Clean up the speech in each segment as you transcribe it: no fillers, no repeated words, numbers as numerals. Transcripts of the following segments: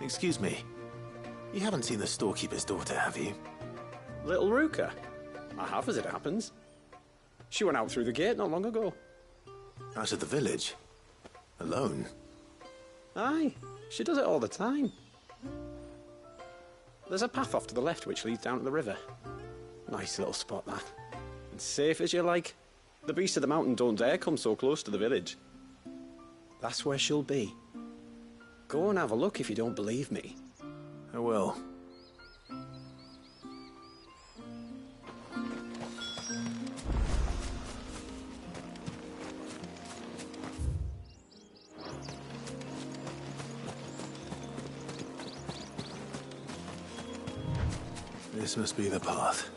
Excuse me. You haven't seen the storekeeper's daughter, have you? Little Ruka? I have, as it happens. She went out through the gate not long ago. Out of the village? Alone? Aye, she does it all the time. There's a path off to the left which leads down to the river. Nice little spot, that. And safe as you like. The beasts of the mountain don't dare come so close to the village. That's where she'll be. Go and have a look if you don't believe me. I will. This must be the path.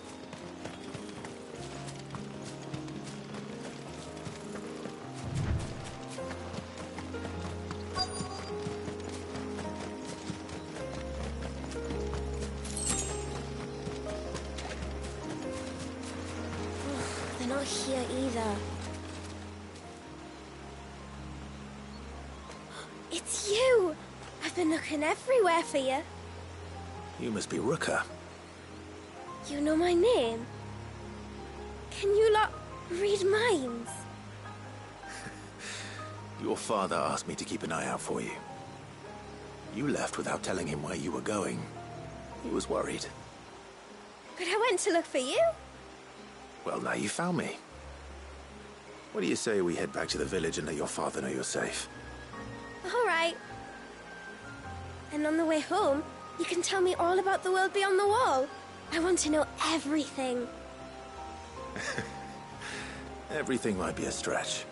They're not here either. It's you! I've been looking everywhere for you. You must be Ruka. You know my name? Can you lot read minds? Your father asked me to keep an eye out for you. You left without telling him where you were going. He was worried. But I went to look for you. Well, now you found me. What do you say we head back to the village and let your father know you're safe? All right. And on the way home, you can tell me all about the world beyond the wall. I want to know everything. Everything might be a stretch.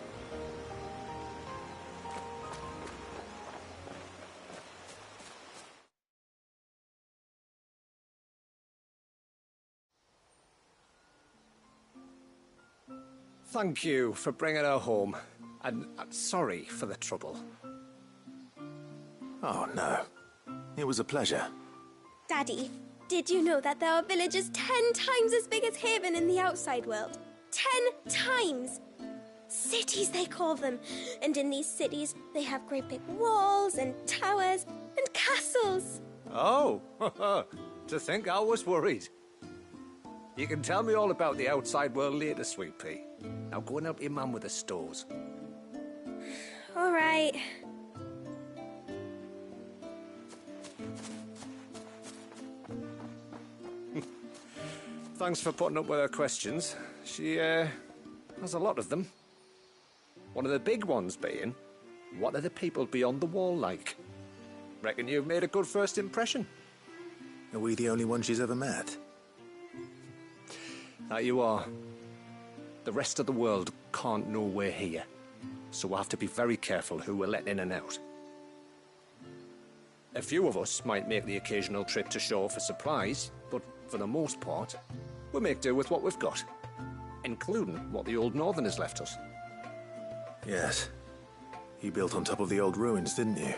Thank you for bringing her home. And sorry for the trouble. Oh, no. It was a pleasure. Daddy, did you know that there are villages 10 times as big as Haven in the outside world? 10 times! Cities, they call them. And in these cities, they have great big walls and towers and castles. Oh, to think I was worried. You can tell me all about the outside world later, Sweet Pea. Now go and help your mum with the stores. All right. Thanks for putting up with her questions. She, has a lot of them. One of the big ones being, what are the people beyond the wall like? Reckon you've made a good first impression. Are we the only ones she's ever met? That you are. The rest of the world can't know we're here, so we'll have to be very careful who we're letting in and out. A few of us might make the occasional trip to shore for supplies, but for the most part, we make do with what we've got, including what the old Northerners left us. Yes. You built on top of the old ruins, didn't you?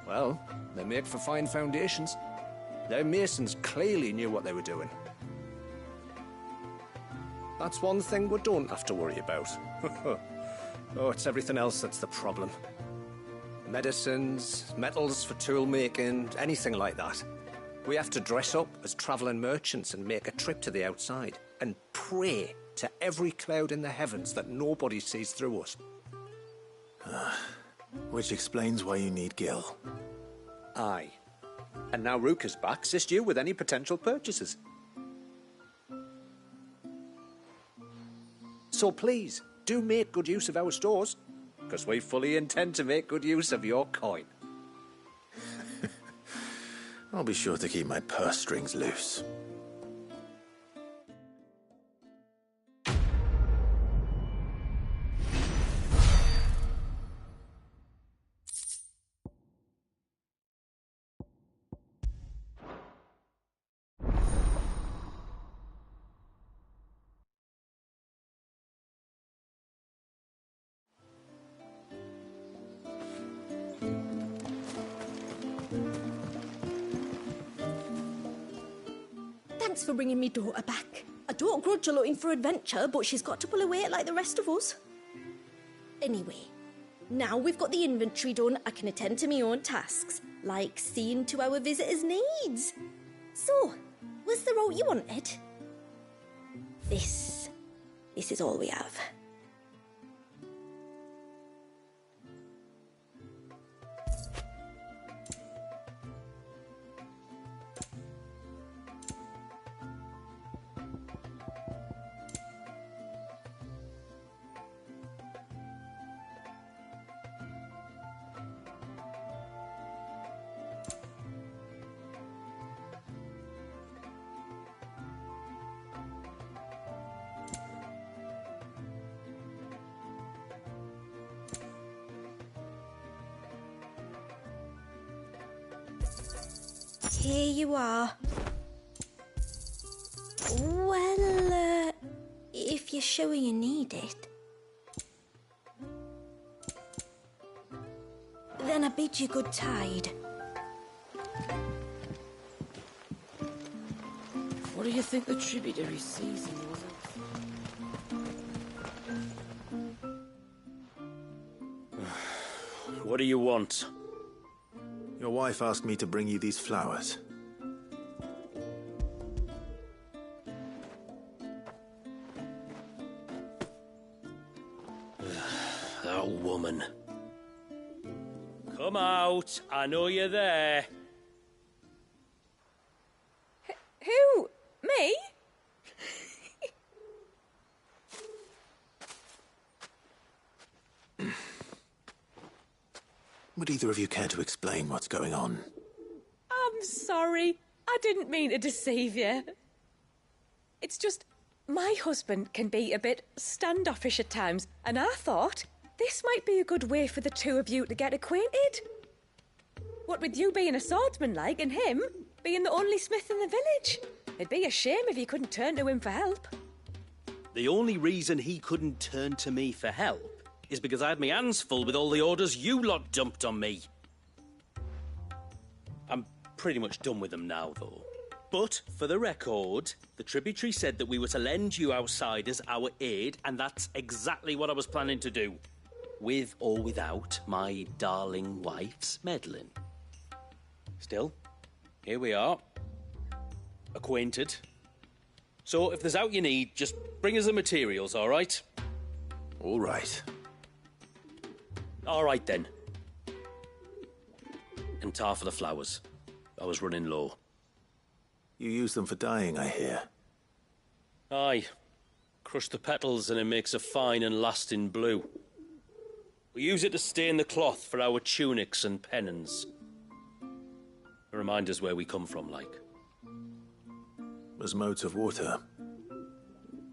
Well, they make for fine foundations. Their masons clearly knew what they were doing. That's one thing we don't have to worry about. Oh, it's everything else that's the problem. Medicines, metals for tool making, anything like that. We have to dress up as travelling merchants and make a trip to the outside and pray to every cloud in the heavens that nobody sees through us. Which explains why you need Gil. Aye. And now Ruka's back, assist you with any potential purchases. So please, do make good use of our stores, because we fully intend to make good use of your coin. I'll be sure to keep my purse strings loose. Thanks for bringing me daughter back. I don't grudge her looking for adventure, but she's got to pull her weight like the rest of us. Anyway, now we've got the inventory done, I can attend to my own tasks. like seeing to our visitors' needs. So, was the route you wanted? This is all we have. Here you are. Well, if you're sure you need it, then I bid you good tide. What do you think the tributary season was? What do you want? Your wife asked me to bring you these flowers. That woman. Come out. I know you're there. Who? Me? Would either of you care to explain what's going on? I'm sorry. I didn't mean to deceive you. It's just, my husband can be a bit standoffish at times, and I thought this might be a good way for the two of you to get acquainted. What with you being a swordsman like, and him being the only smith in the village. It'd be a shame if you couldn't turn to him for help. The only reason he couldn't turn to me for help is because I had my hands full with all the orders you lot dumped on me. I'm pretty much done with them now, though. But, for the record, the tributary said that we were to lend you outsiders our aid, and that's exactly what I was planning to do. With or without my darling wife's meddling. Still, here we are. Acquainted. So, if there's out you need, just bring us the materials, all right? All right. All right, then. And tar for the flowers. I was running low. You use them for dyeing, I hear. Aye. Crush the petals and it makes a fine and lasting blue. We use it to stain the cloth for our tunics and pennons. Remind us where we come from, like. As modes of water.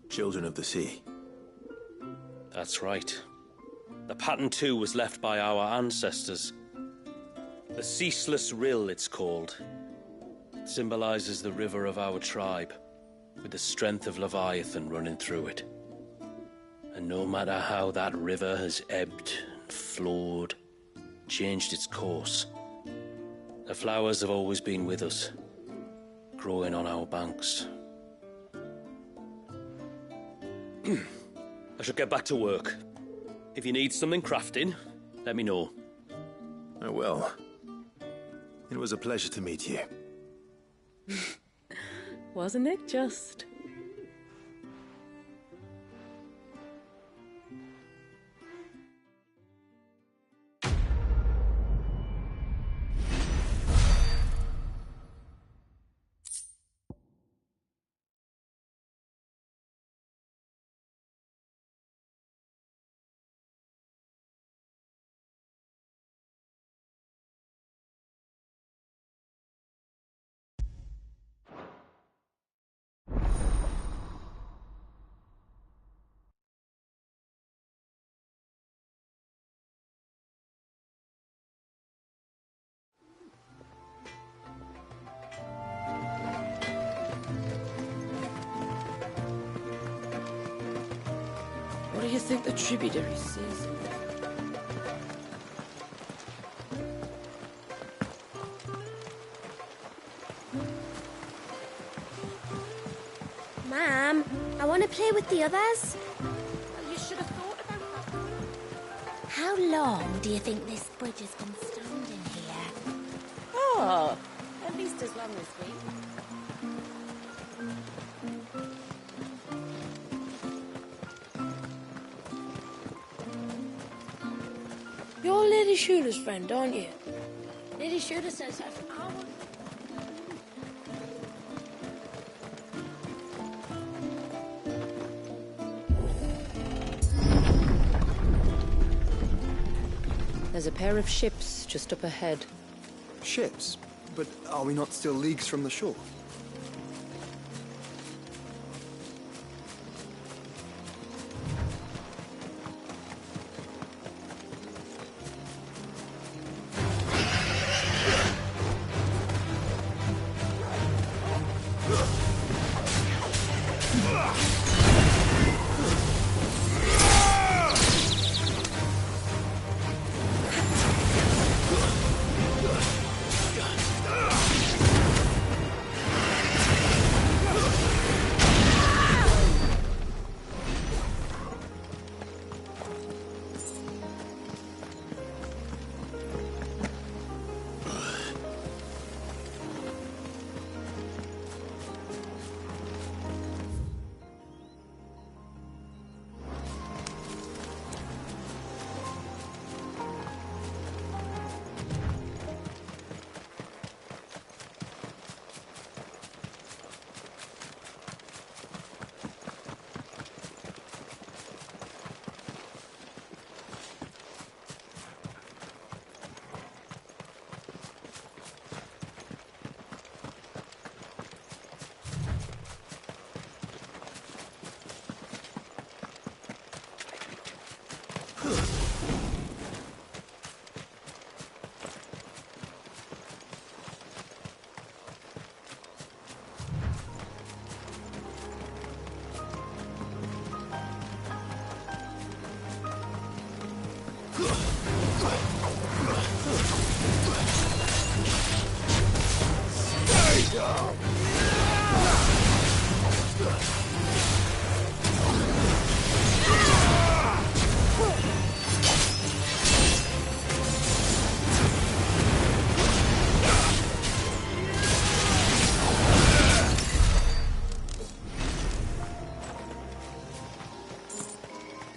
Children of the sea. That's right. The pattern, too, was left by our ancestors. The Ceaseless Rill, it's called. It symbolizes the river of our tribe, with the strength of Leviathan running through it. And no matter how that river has ebbed and flowed, changed its course, the flowers have always been with us, growing on our banks. I should get back to work. If you need something crafting, let me know. Oh, well. It was a pleasure to meet you. Wasn't it just? What do you think the tributary season? Ma'am, I want to play with the others. Well, you should have thought about that. How long do you think this bridge has been standing here? town this week. You're Lady Shula's friend, aren't you? Lady Shula says that from our... There's a pair of ships just up ahead. Ships? But are we not still leagues from the shore?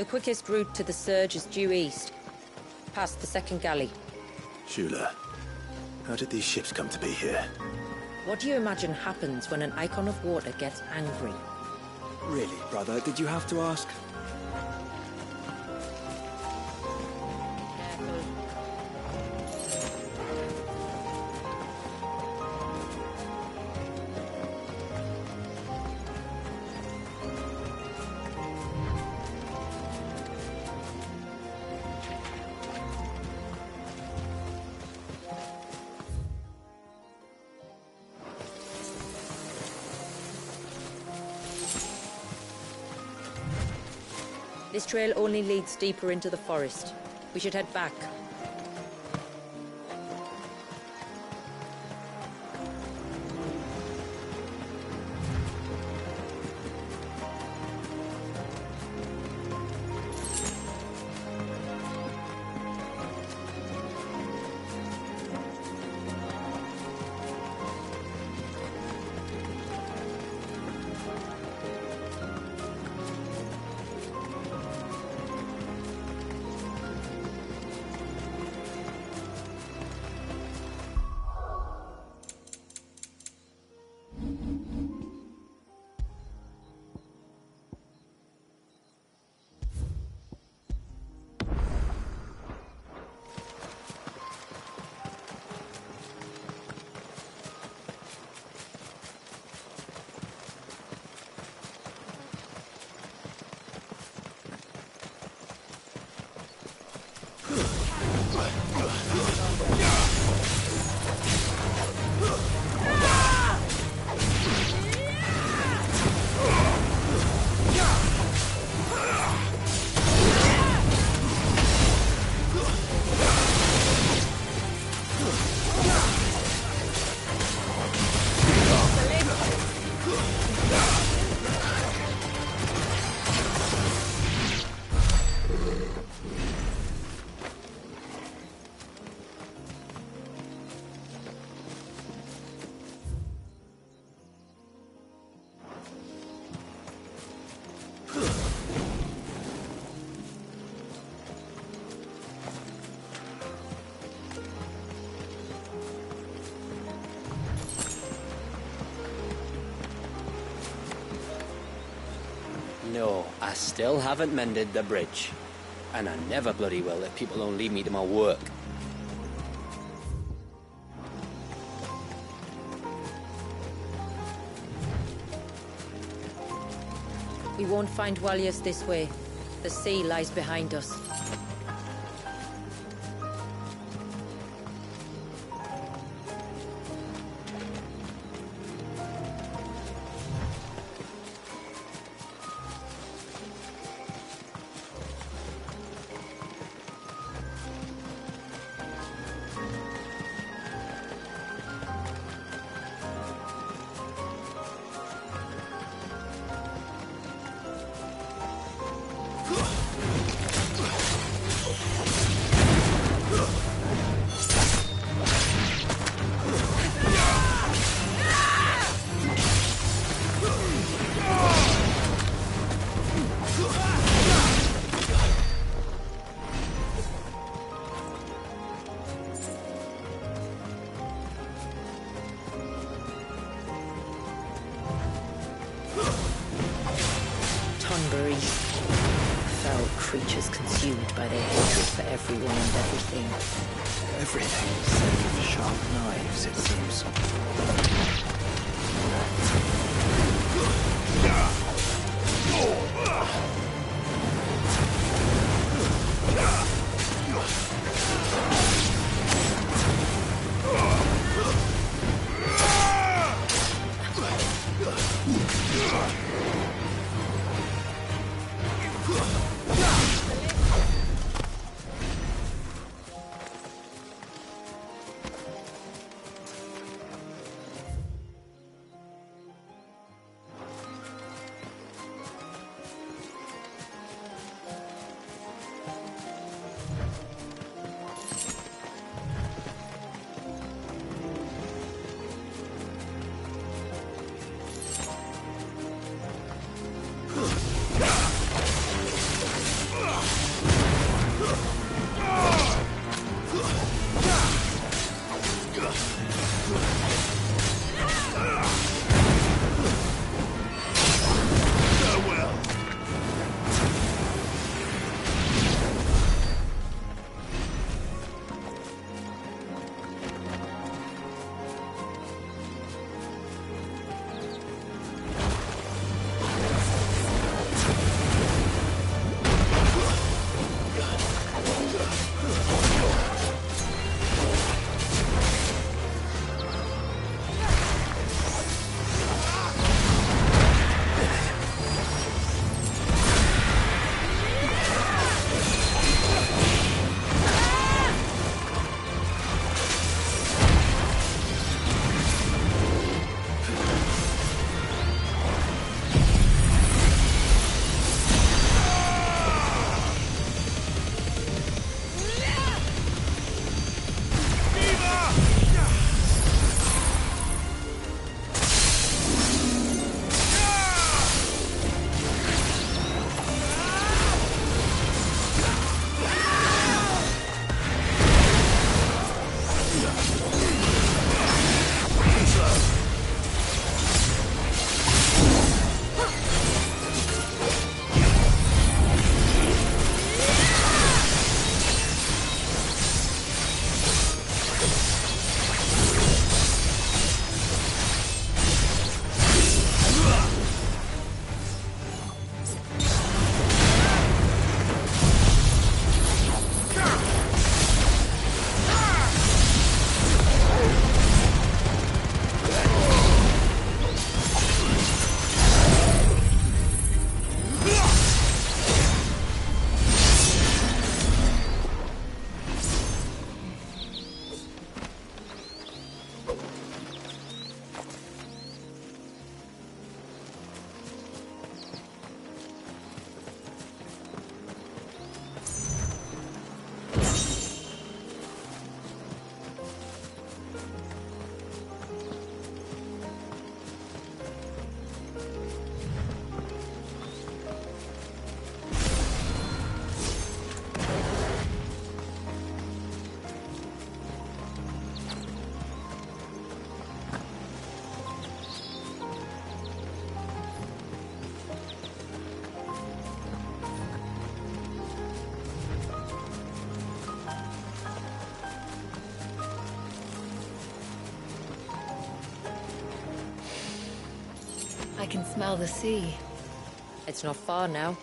The quickest route to the Surge is due east, past the second galley. Shula, how did these ships come to be here? What do you imagine happens when an Icon of Water gets angry? Really, brother, did you have to ask? This trail only leads deeper into the forest. We should head back. No, I still haven't mended the bridge. And I never bloody will if people don't leave me to my work. We won't find Walius this way. The sea lies behind us. Foul creatures consumed by their hatred for everyone and everything. Everything save sharp knives, it seems. can smell the sea. It's not far now.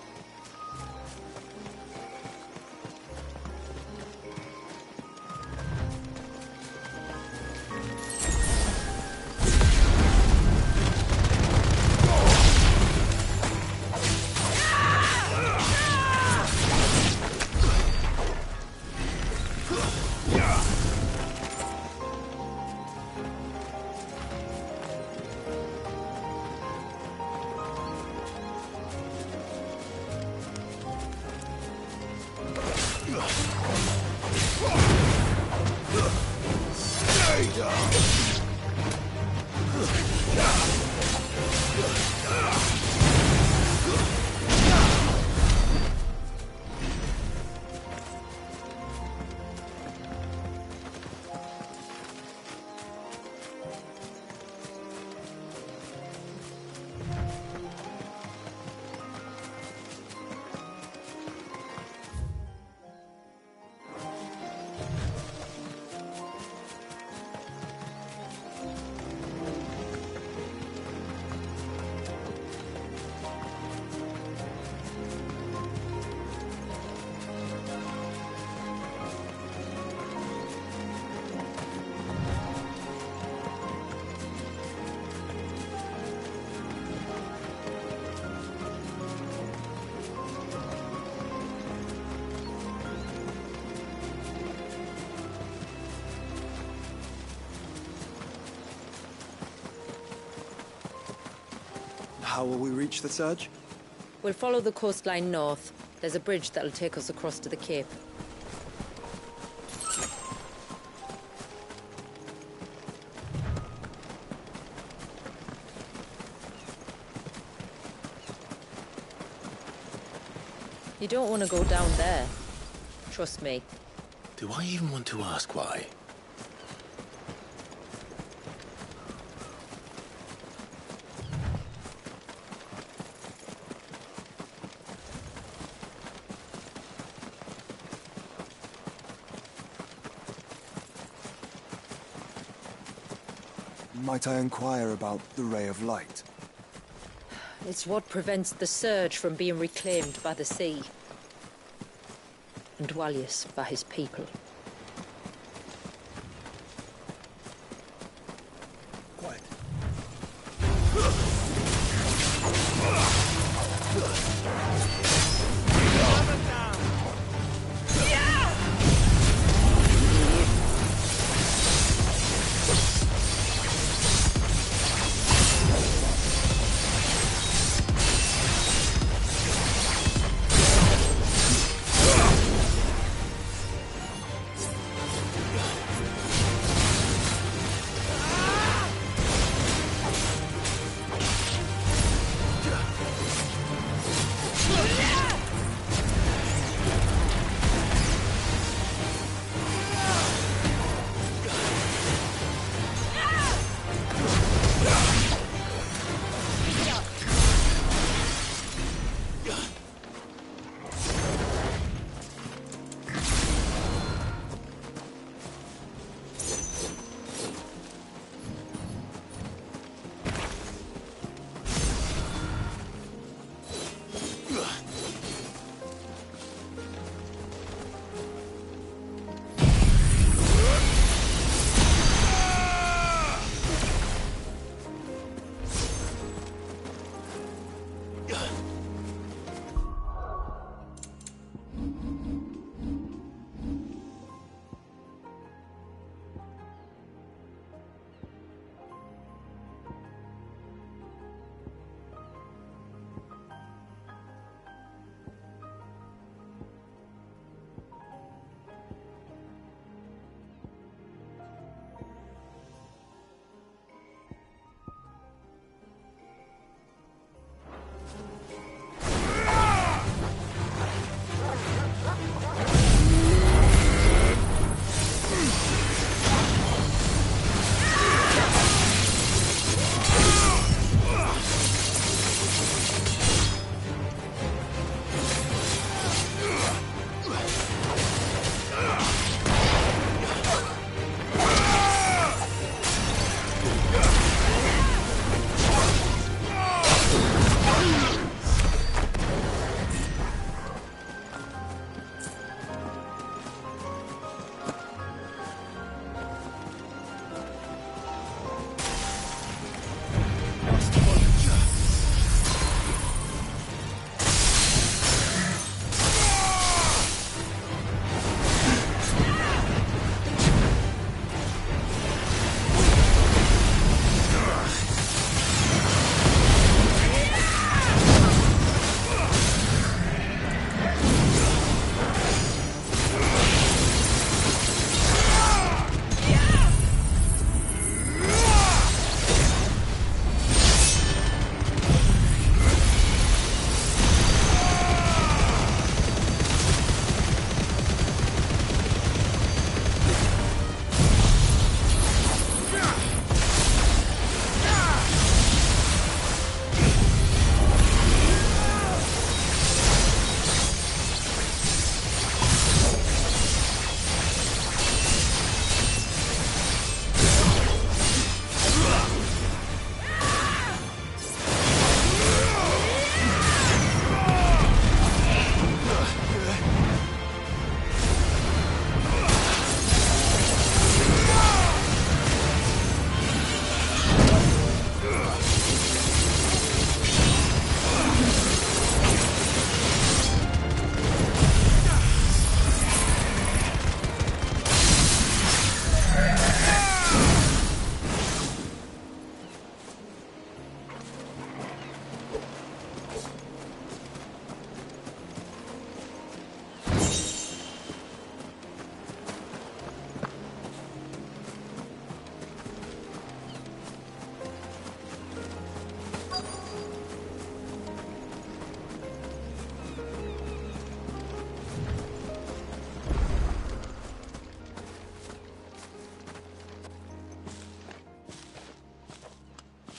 How will we reach the surge? We'll follow the coastline north. There's a bridge that'll take us across to the cape. You don't want to go down there. Trust me. Do I even want to ask why? Might I inquire about the Ray of Light? It's what prevents the surge from being reclaimed by the sea. And Dwalius by his people. Quiet.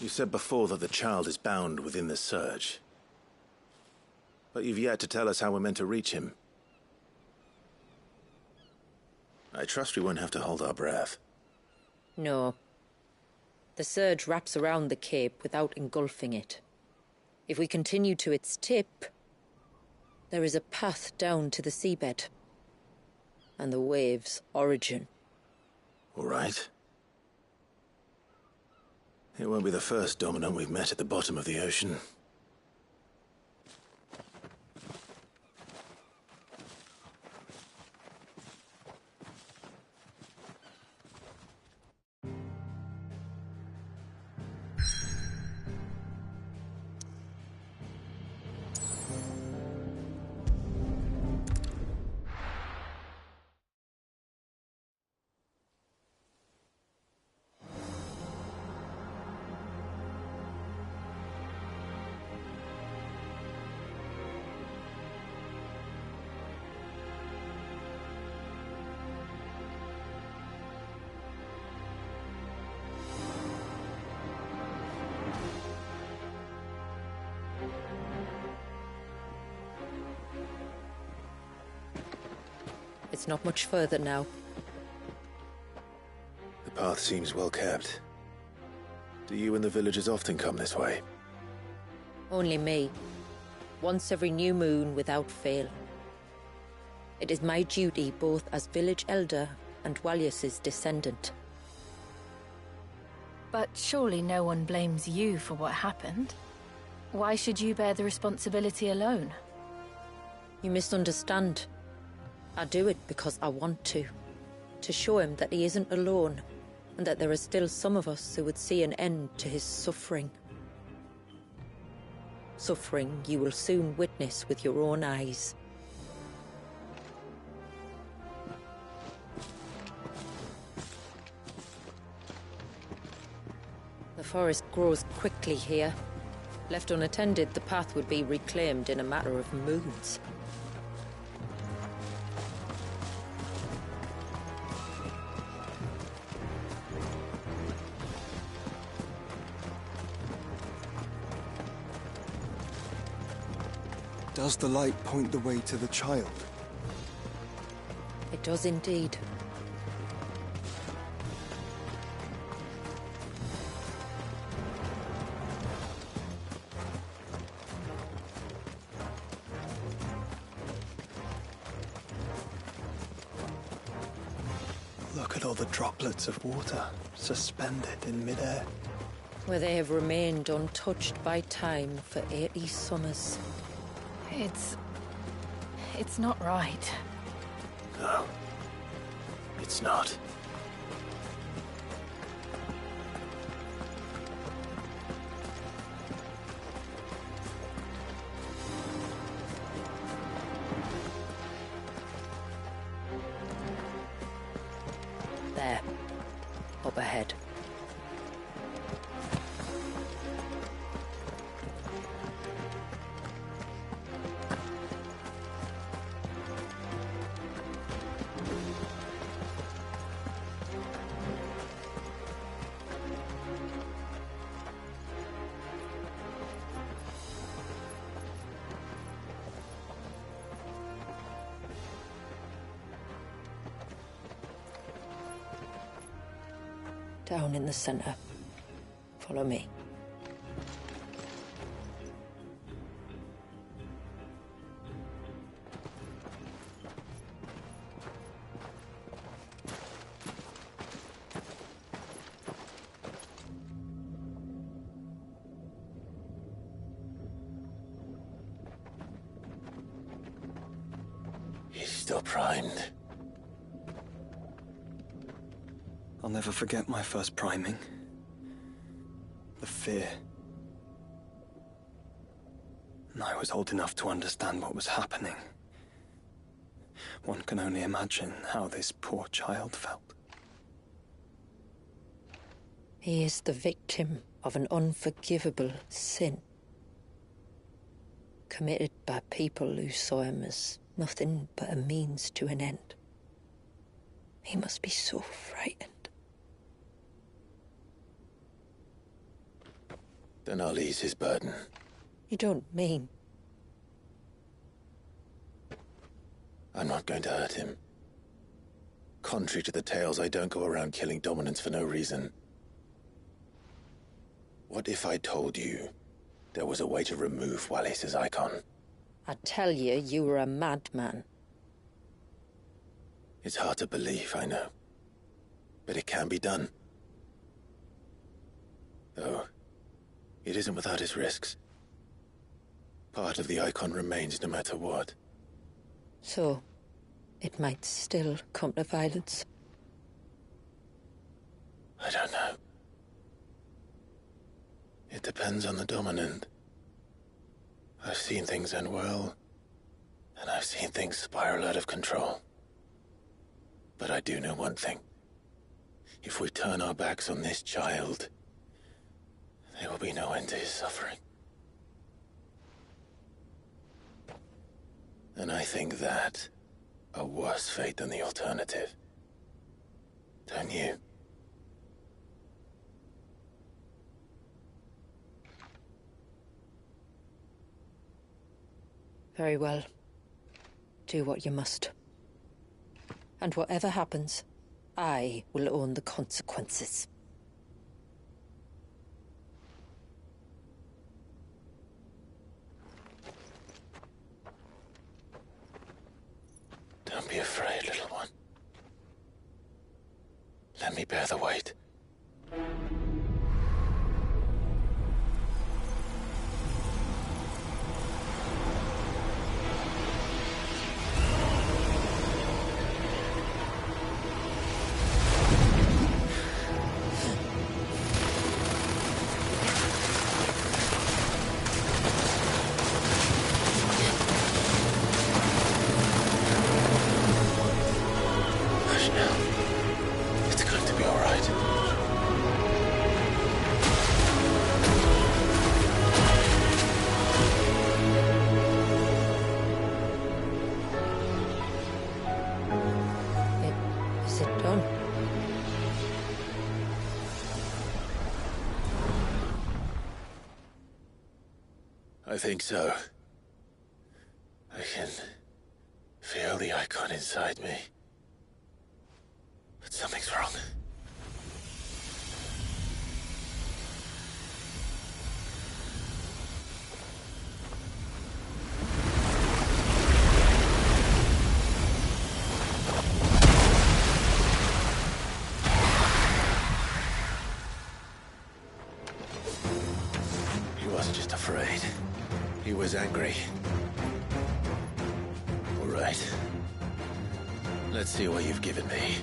You said before that the child is bound within the surge. But you've yet to tell us how we're meant to reach him. I trust we won't have to hold our breath. No. The surge wraps around the cape without engulfing it. If we continue to its tip, there is a path down to the seabed. And the wave's origin. All right. It won't be the first dominant we've met at the bottom of the ocean. It's not much further now. The path seems well kept. Do you and the villagers often come this way? Only me. Once every new moon without fail. It is my duty both as village elder and Walyus's descendant. But surely no one blames you for what happened. Why should you bear the responsibility alone? You misunderstand. I do it because I want to. To show him that he isn't alone, and that there are still some of us who would see an end to his suffering. Suffering you will soon witness with your own eyes. The forest grows quickly here. Left unattended, the path would be reclaimed in a matter of moons. Does the light point the way to the child? It does indeed. Look at all the droplets of water suspended in midair. Where they have remained untouched by time for 80 summers. It's not right. No. It's not. There. Up ahead. Down in the center. Follow me. He's still primed. I'll never forget my first priming. The fear. And I was old enough to understand what was happening. One can only imagine how this poor child felt. He is the victim of an unforgivable sin. Committed by people who saw him as nothing but a means to an end. He must be so frightened. Then I'll ease his burden. You don't mean... I'm not going to hurt him. Contrary to the tales, I don't go around killing dominants for no reason. What if I told you there was a way to remove Wallis's icon? I'd tell you you were a madman. It's hard to believe, I know. But it can be done. Though, it isn't without its risks. Part of the icon remains no matter what. So, it might still come to violence. I don't know. It depends on the dominant. I've seen things end well, and I've seen things spiral out of control. But I do know one thing. If we turn our backs on this child, there will be no end to his suffering. And I think that a worse fate than the alternative. Don't you? Very well. Do what you must. And whatever happens, I will own the consequences. Don't be afraid, little one. Let me bear the weight. I think so. I can feel the icon inside me. But something's wrong. He wasn't just afraid. He was angry. All right. Let's see what you've given me.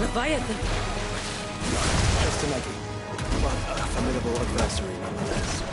Leviathan! Just a leggy, but a formidable adversary nonetheless.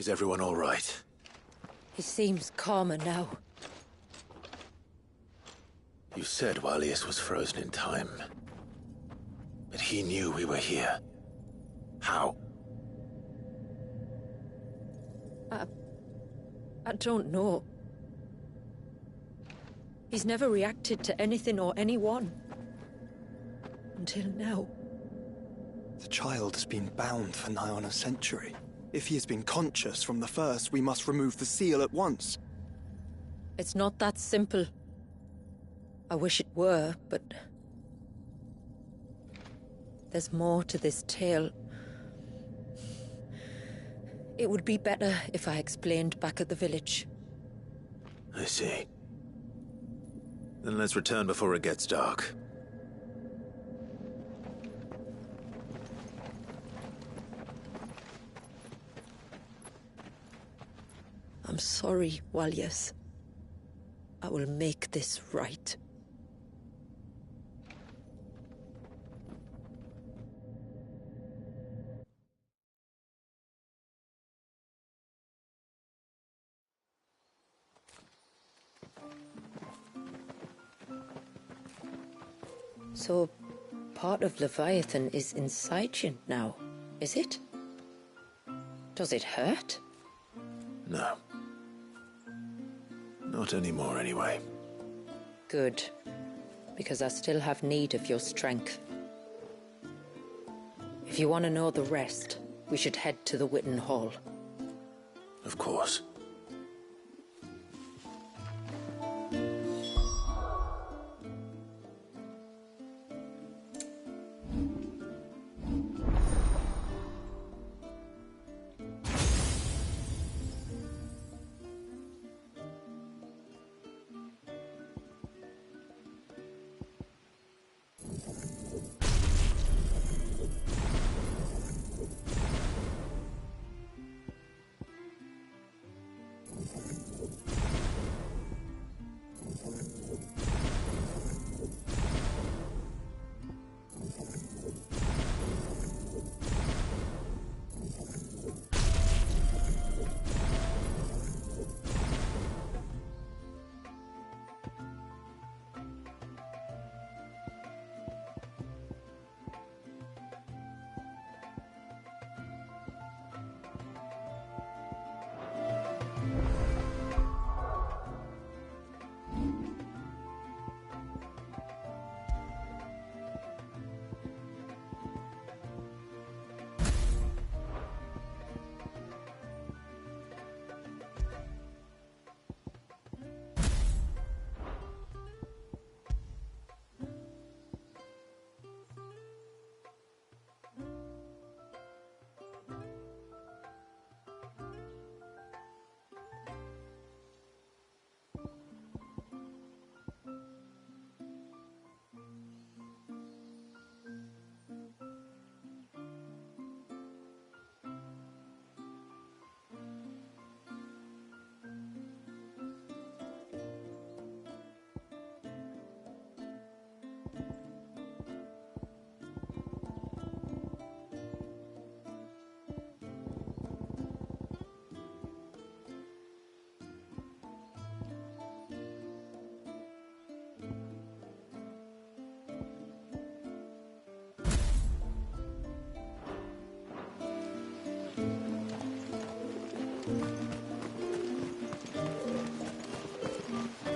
Is everyone all right? He seems calmer now. You said Walius was frozen in time. But he knew we were here. How? I don't know. He's never reacted to anything or anyone. Until now. The child has been bound for nigh on a century. If he has been conscious from the first, we must remove the seal at once. It's not that simple. I wish it were, but... there's more to this tale. It would be better if I explained back at the village. I see. Then let's return before it gets dark. I'm sorry, Walius. I will make this right. So, part of Leviathan is inside you now, is it? Does it hurt? No. Not anymore, anyway. Good. Because I still have need of your strength. If you want to know the rest, we should head to the Witten Hall. Of course.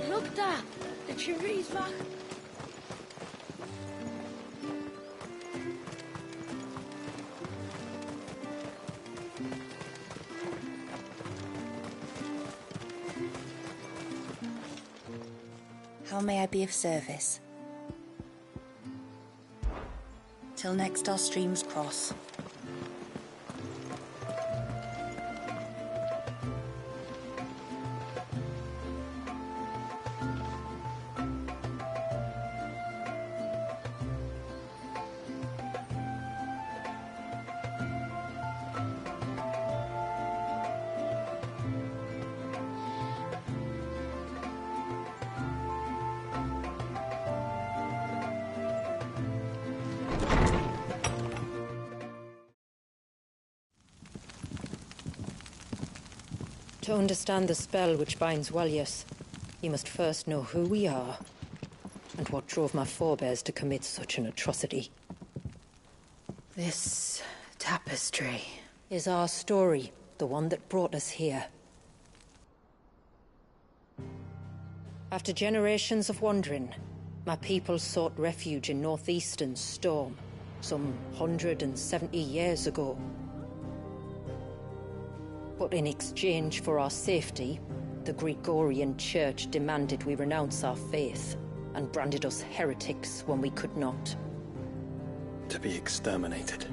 Look daar, de jury is wacht. How may I be of service? Till next our streams cross. To understand the spell which binds Walyas, you must first know who we are, and what drove my forebears to commit such an atrocity. This tapestry is our story, the one that brought us here. After generations of wandering, my people sought refuge in northeastern Storm, some 170 years ago. But in exchange for our safety, the Gregorian Church demanded we renounce our faith, and branded us heretics when we could not. To be exterminated,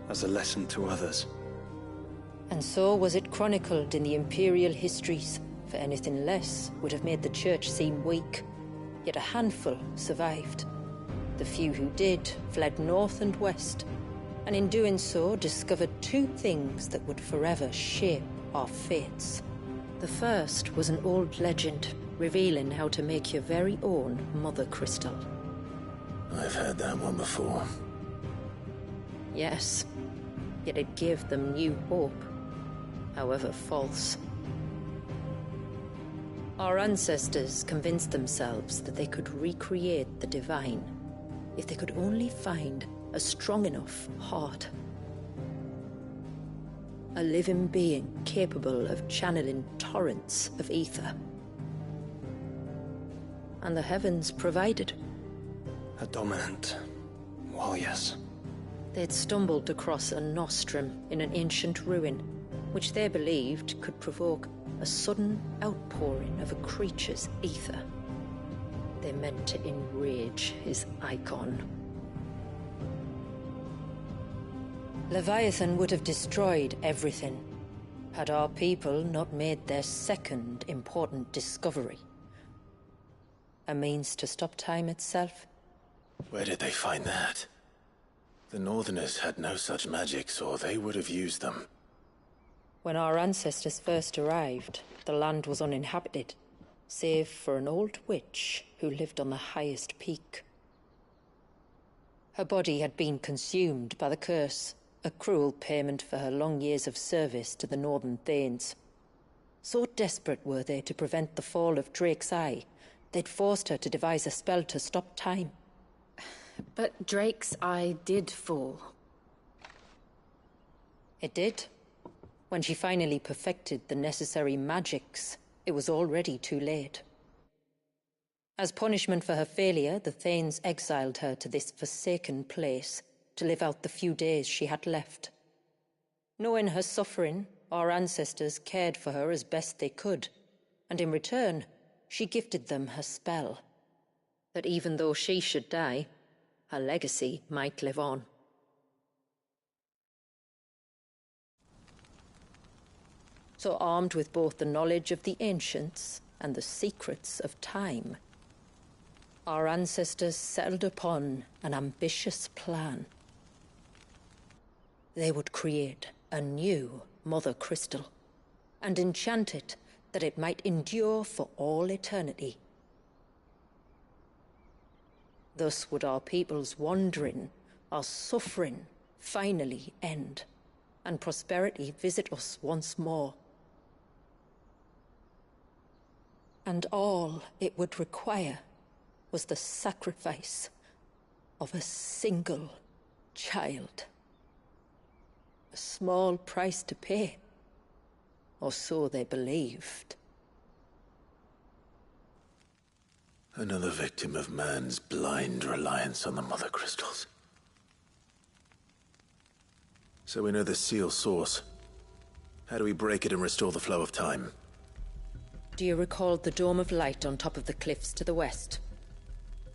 as a lesson to others. And so was it chronicled in the Imperial histories, for anything less would have made the Church seem weak. Yet a handful survived. The few who did fled north and west, and in doing so discovered two things that would forever shape our fates. The first was an old legend, revealing how to make your very own Mother Crystal. I've heard that one before. Yes, yet it gave them new hope, however false. Our ancestors convinced themselves that they could recreate the divine if they could only find a strong enough heart. A living being capable of channeling torrents of ether. And the heavens provided. A dominant Walyas. They'd stumbled across a nostrum in an ancient ruin, which they believed could provoke a sudden outpouring of a creature's ether. They meant to enrage his icon. Leviathan would have destroyed everything, had our people not made their second important discovery. A means to stop time itself. Where did they find that? The Northerners had no such magics, or they would have used them. When our ancestors first arrived, the land was uninhabited, save for an old witch who lived on the highest peak. Her body had been consumed by the curse, a cruel payment for her long years of service to the Northern Thanes. So desperate were they to prevent the fall of Drake's Eye, they'd forced her to devise a spell to stop time. But Drake's Eye did fall. It did. When she finally perfected the necessary magics, it was already too late. As punishment for her failure, the Thanes exiled her to this forsaken place to live out the few days she had left. Knowing her suffering, our ancestors cared for her as best they could, and in return, she gifted them her spell. That even though she should die, her legacy might live on. So armed with both the knowledge of the ancients and the secrets of time, our ancestors settled upon an ambitious plan. They would create a new Mother Crystal and enchant it that it might endure for all eternity. Thus would our people's wandering, our suffering, finally end, and prosperity visit us once more. And all it would require was the sacrifice of a single child. A small price to pay, or so they believed. Another victim of man's blind reliance on the Mother Crystals. So we know the seal source. How do we break it and restore the flow of time? Do you recall the dome of light on top of the cliffs to the west?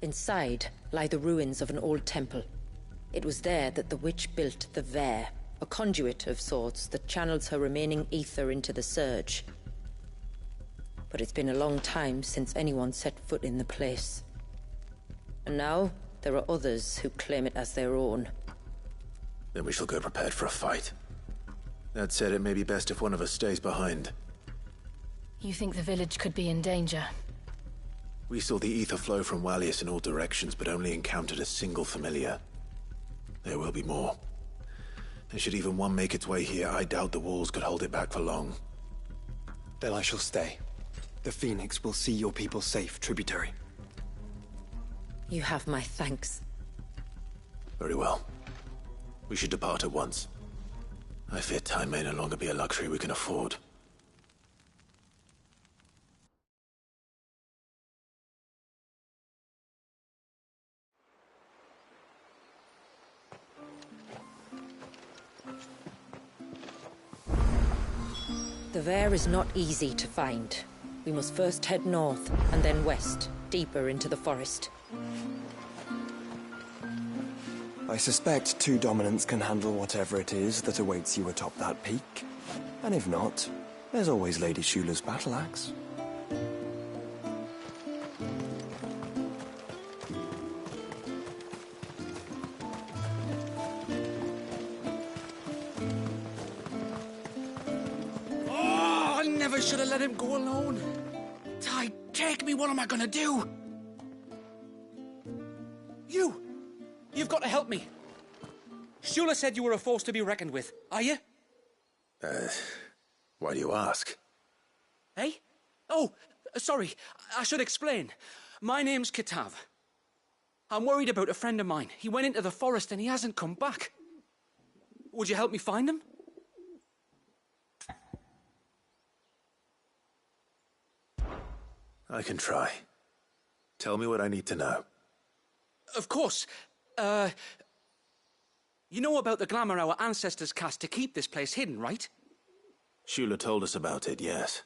Inside lie the ruins of an old temple. It was there that the witch built the Vare, a conduit of sorts that channels her remaining ether into the Surge. But it's been a long time since anyone set foot in the place. And now, there are others who claim it as their own. Then we shall go prepared for a fight. That said, it may be best if one of us stays behind. You think the village could be in danger? We saw the ether flow from Walyas in all directions, but only encountered a single familiar. There will be more. And should even one make its way here, I doubt the walls could hold it back for long. Then I shall stay. The Phoenix will see your people safe, tributary. You have my thanks. Very well. We should depart at once. I fear time may no longer be a luxury we can afford. The Vare is not easy to find. We must first head north, and then west, deeper into the forest. I suspect two dominants can handle whatever it is that awaits you atop that peak. And if not, there's always Lady Shula's battle axe. Oh, I never should have let him go alone. Ty, take me, what am I gonna do? You've got to help me. Shula said you were a force to be reckoned with. Are you? Why do you ask? Eh? Oh, sorry. I should explain. My name's Kitav. I'm worried about a friend of mine. He went into the forest and he hasn't come back. Would you help me find him? I can try. Tell me what I need to know. Of course. You know about the glamour our ancestors cast to keep this place hidden, right? Shula told us about it, yes.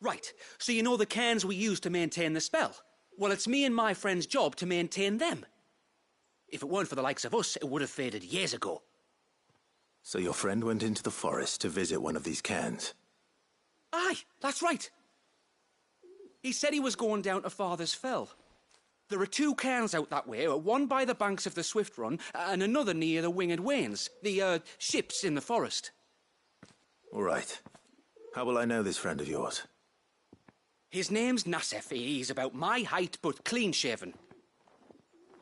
Right. So you know the cairns we use to maintain the spell? Well, it's me and my friend's job to maintain them. If it weren't for the likes of us, it would have faded years ago. So your friend went into the forest to visit one of these cairns? Aye, that's right. He said he was going down to Father's Fell. There are two cairns out that way, one by the banks of the Swift Run, and another near the Winged Wains, the, ships in the forest. All right. How will I know this friend of yours? His name's Nassef. He's about my height, but clean-shaven.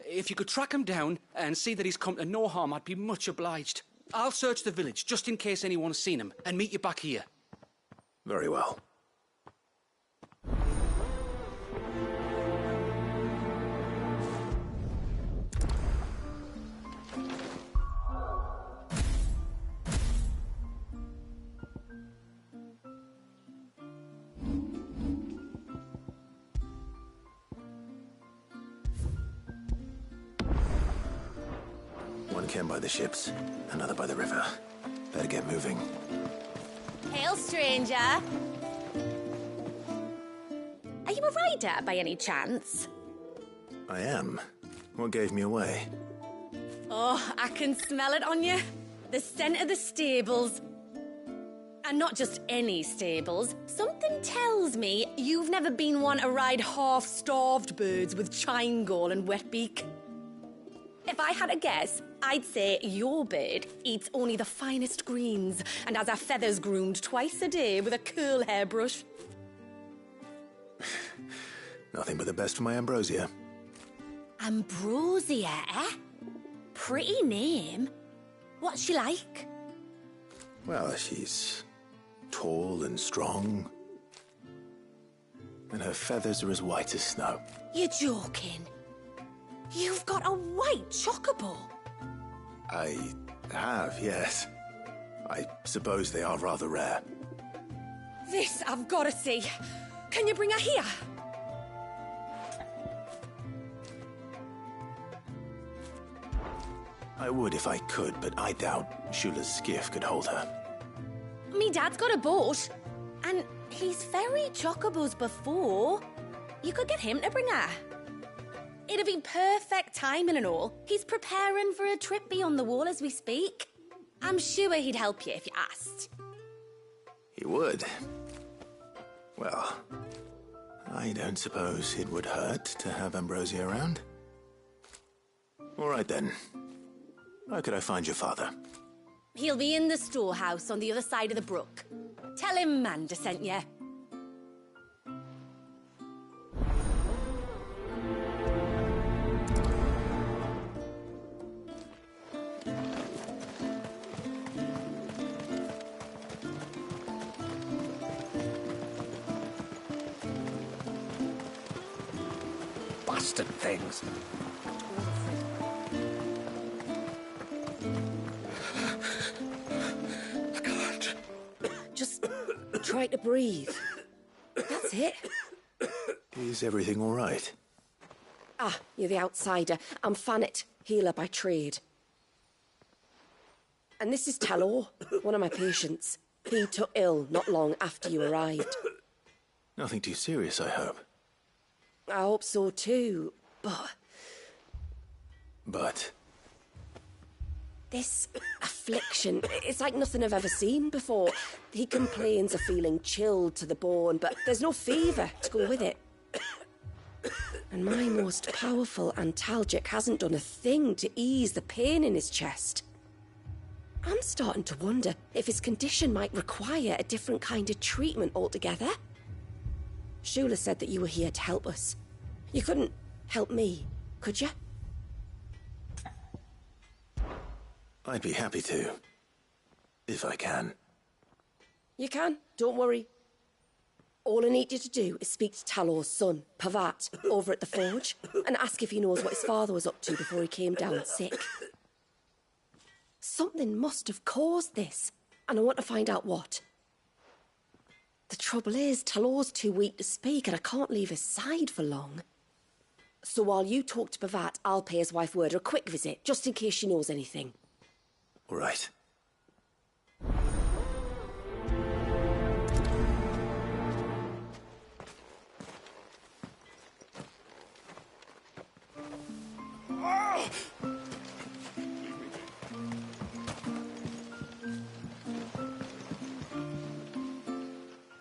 If you could track him down and see that he's come to no harm, I'd be much obliged. I'll search the village, just in case anyone's seen him, and meet you back here. Very well. One cairn by the ships, another by the river. Better get moving. Hail, stranger. Are you a rider by any chance? I am. What gave me away? Oh, I can smell it on you. The scent of the stables. And not just any stables. Something tells me you've never been one to ride half-starved birds with chine gall and wet beak. If I had a guess, I'd say your bird eats only the finest greens and has her feathers groomed twice a day with a curl hairbrush. Nothing but the best for my Ambrosia. Ambrosia, eh? Pretty name. What's she like? Well, she's tall and strong. And her feathers are as white as snow. You're joking. You've got a white chocobo. I have, yes. I suppose they are rather rare. This I've got to see. Can you bring her here? I would if I could, but I doubt Shula's skiff could hold her. Me dad's got a boat, and he's ferried chocobos before. You could get him to bring her. It'd be perfect timing and all. He's preparing for a trip beyond the wall as we speak. I'm sure he'd help you if you asked. He would. Well, I don't suppose it would hurt to have Ambrosia around. All right then. How could I find your father? He'll be in the storehouse on the other side of the brook. Tell him Manda sent you. bastard things. I can't. Just try to breathe. That's it. Is everything all right? Ah, you're the outsider. I'm Fannet, healer by trade. And this is Talor, one of my patients. He took ill not long after you arrived. Nothing too serious, I hope. I hope so too, but... But? This affliction, it's like nothing I've ever seen before. He complains of feeling chilled to the bone, but there's no fever to go with it. And my most powerful antalgic hasn't done a thing to ease the pain in his chest. I'm starting to wonder if his condition might require a different kind of treatment altogether. Shula said that you were here to help us. You couldn't help me, could you? I'd be happy to. If I can. You can, don't worry. All I need you to do is speak to Talor's son, Pavat, over at the forge, and ask if he knows what his father was up to before he came down sick. Something must have caused this, and I want to find out what. The trouble is, Talor's too weak to speak, and I can't leave his side for long. So while you talk to Pavat, I'll pay his wife word a quick visit, just in case she knows anything. All right.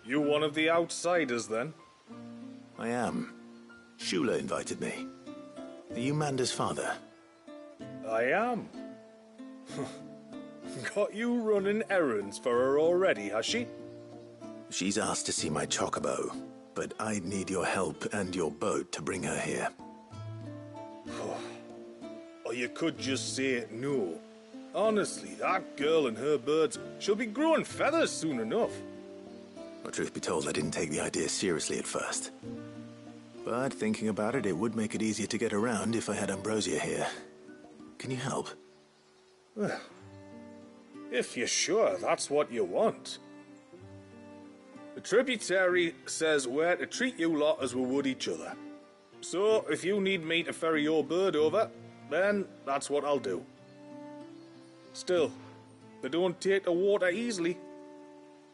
You one of the outsiders, then? I am. Shula invited me. Are you Manda's father? I am. Got you running errands for her already, has she? She's asked to see my chocobo, but I'd need your help and your boat to bring her here. Or you could just say no. Honestly, that girl and her birds, she'll be growing feathers soon enough. Well, truth be told, I didn't take the idea seriously at first. But thinking about it, it would make it easier to get around if I had Ambrosia here. Can you help? Well, if you're sure that's what you want. The tributary says we're to treat you lot as we would each other. So, if you need me to ferry your bird over, then that's what I'll do. Still, they don't take the water easily.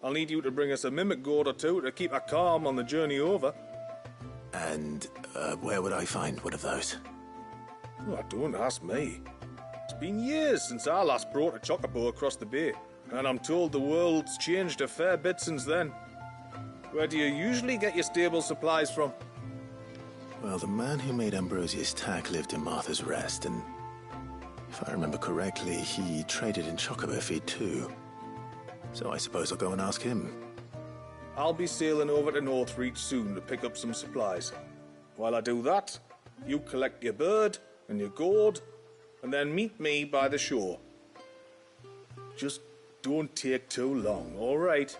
I'll need you to bring us a mimic gourd or two to keep her calm on the journey over. And, where would I find one of those? Oh, don't ask me. It's been years since I last brought a chocobo across the bay, and I'm told the world's changed a fair bit since then. Where do you usually get your stable supplies from? Well, the man who made Ambrosia's tack lived in Martha's Rest, and if I remember correctly, he traded in chocobo feed too. So I suppose I'll go and ask him. I'll be sailing over to Northreach soon to pick up some supplies. While I do that, you collect your bird and your gourd, and then meet me by the shore. Just don't take too long, all right?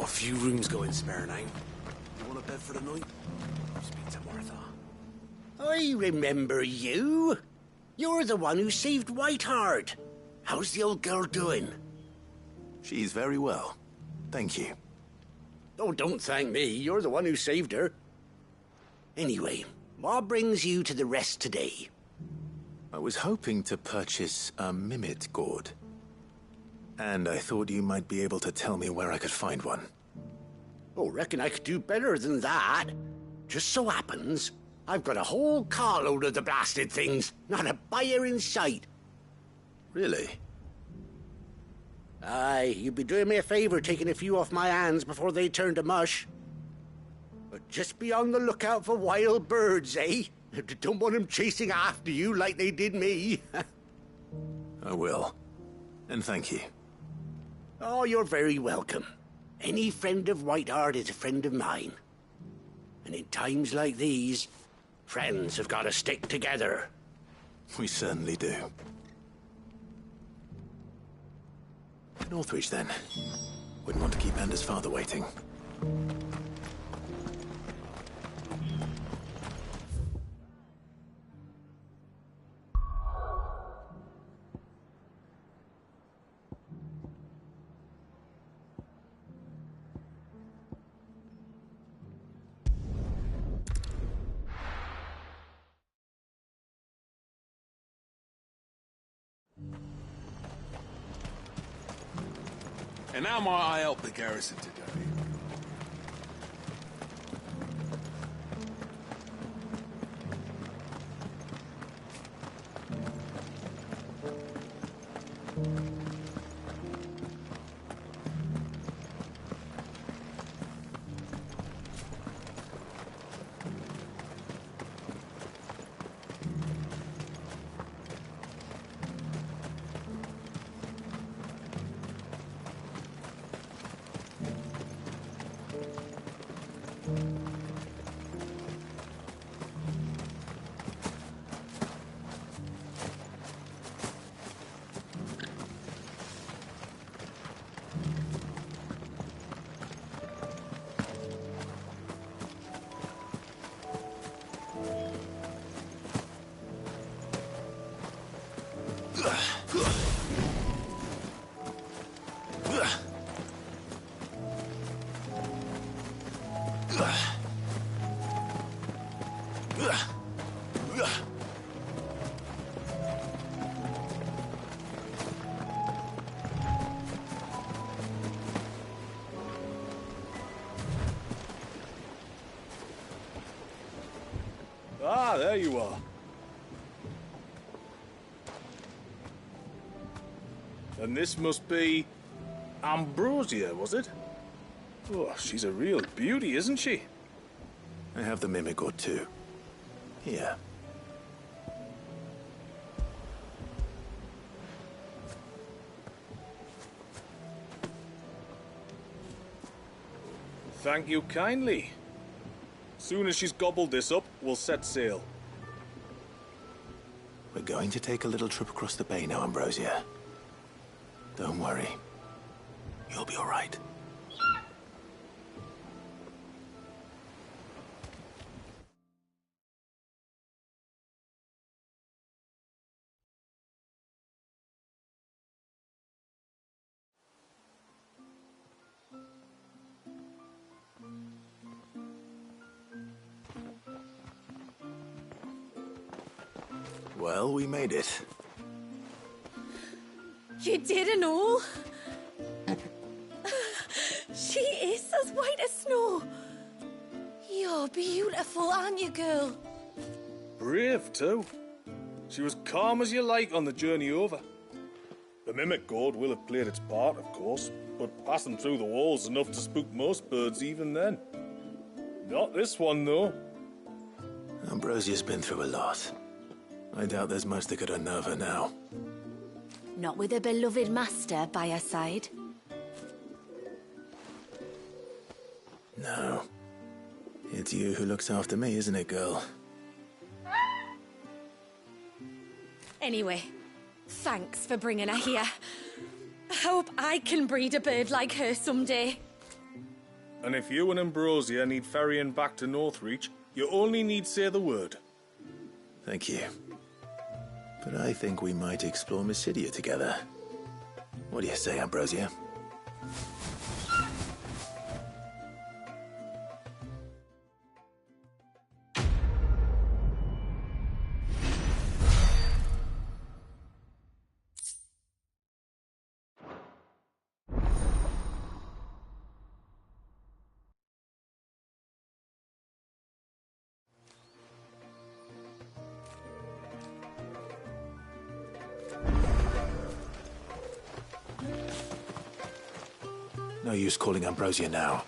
a few rooms going spare now. You want a bed for the night? Speak to Martha. I remember you. You're the one who saved Whiteheart. How's the old girl doing? She's very well. Thank you. Oh, don't thank me. You're the one who saved her. Anyway, what brings you to the rest today? I was hoping to purchase a Mimit gourd. And I thought you might be able to tell me where I could find one. Oh, reckon I could do better than that. Just so happens, I've got a whole carload of the blasted things. Not a buyer in sight. Really? Aye, you'd be doing me a favor taking a few off my hands before they turn to mush. But just be on the lookout for wild birds, eh? Don't want them chasing after you like they did me. I will. And thank you. Oh, you're very welcome. Any friend of Whiteheart is a friend of mine. And in times like these, friends have got to stick together. We certainly do. Northreach, then. Wouldn't want to keep Anders' father waiting. And how might I help the garrison today? Ah, there you are. And this must be Ambrosia, was it? Oh, she's a real beauty, isn't she? I have the Mimic gourd too. Here. Thank you kindly. Soon as she's gobbled this up, we'll set sail. We're going to take a little trip across the bay now, Ambrosia. Don't worry. You'll be all right. Well, we made it. You did and all? She is as white as snow. You're beautiful, aren't you, girl? Brave, too. She was calm as you like on the journey over. The Mimic gourd will have played its part, of course, but passing through the walls enough to spook most birds even then. Not this one, though. Ambrosia's been through a lot. I doubt there's much that could unnerve her now. Not with a beloved master by her side. No. It's you who looks after me, isn't it, girl? Anyway, thanks for bringing her here. I hope I can breed a bird like her someday. And if you and Ambrosia need ferrying back to Northreach, you only need say the word. Thank you. But I think we might explore Mysidia together. What do you say, Ambrosia? No use calling Ambrosia now.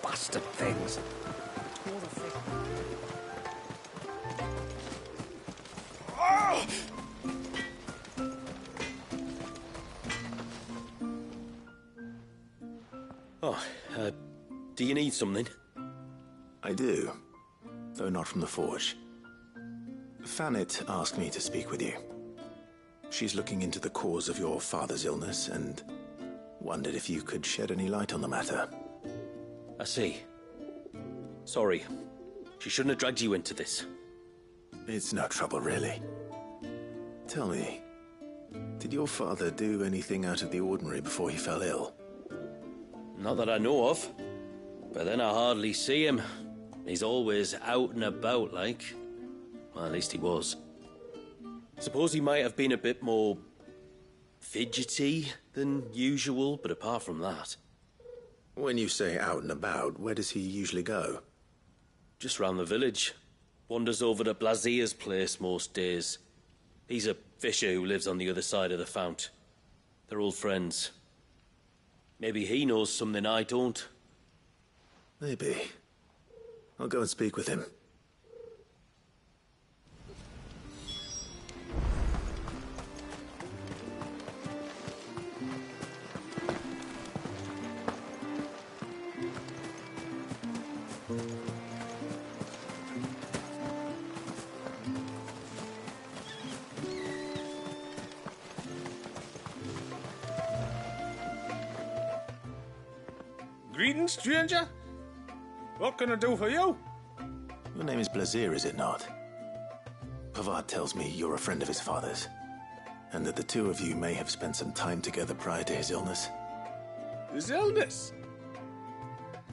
Bastard things. Oh, do you need something? I do, though not from the forge. Fannet asked me to speak with you. She's looking into the cause of your father's illness and wondered if you could shed any light on the matter. I see. Sorry. She shouldn't have dragged you into this. It's no trouble, really. Tell me, did your father do anything out of the ordinary before he fell ill? Not that I know of. But then I hardly see him. He's always out and about, like. Well, at least he was. Suppose he might have been a bit more fidgety than usual, but apart from that... When you say out and about, where does he usually go? Just round the village. Wanders over to Blazier's place most days. He's a fisher who lives on the other side of the fount. They're old friends. Maybe he knows something I don't. Maybe. I'll go and speak with him. Greetings, stranger. What can I do for you? Your name is Blazier, is it not? Pavad tells me you're a friend of his father's, and that the two of you may have spent some time together prior to his illness. His illness?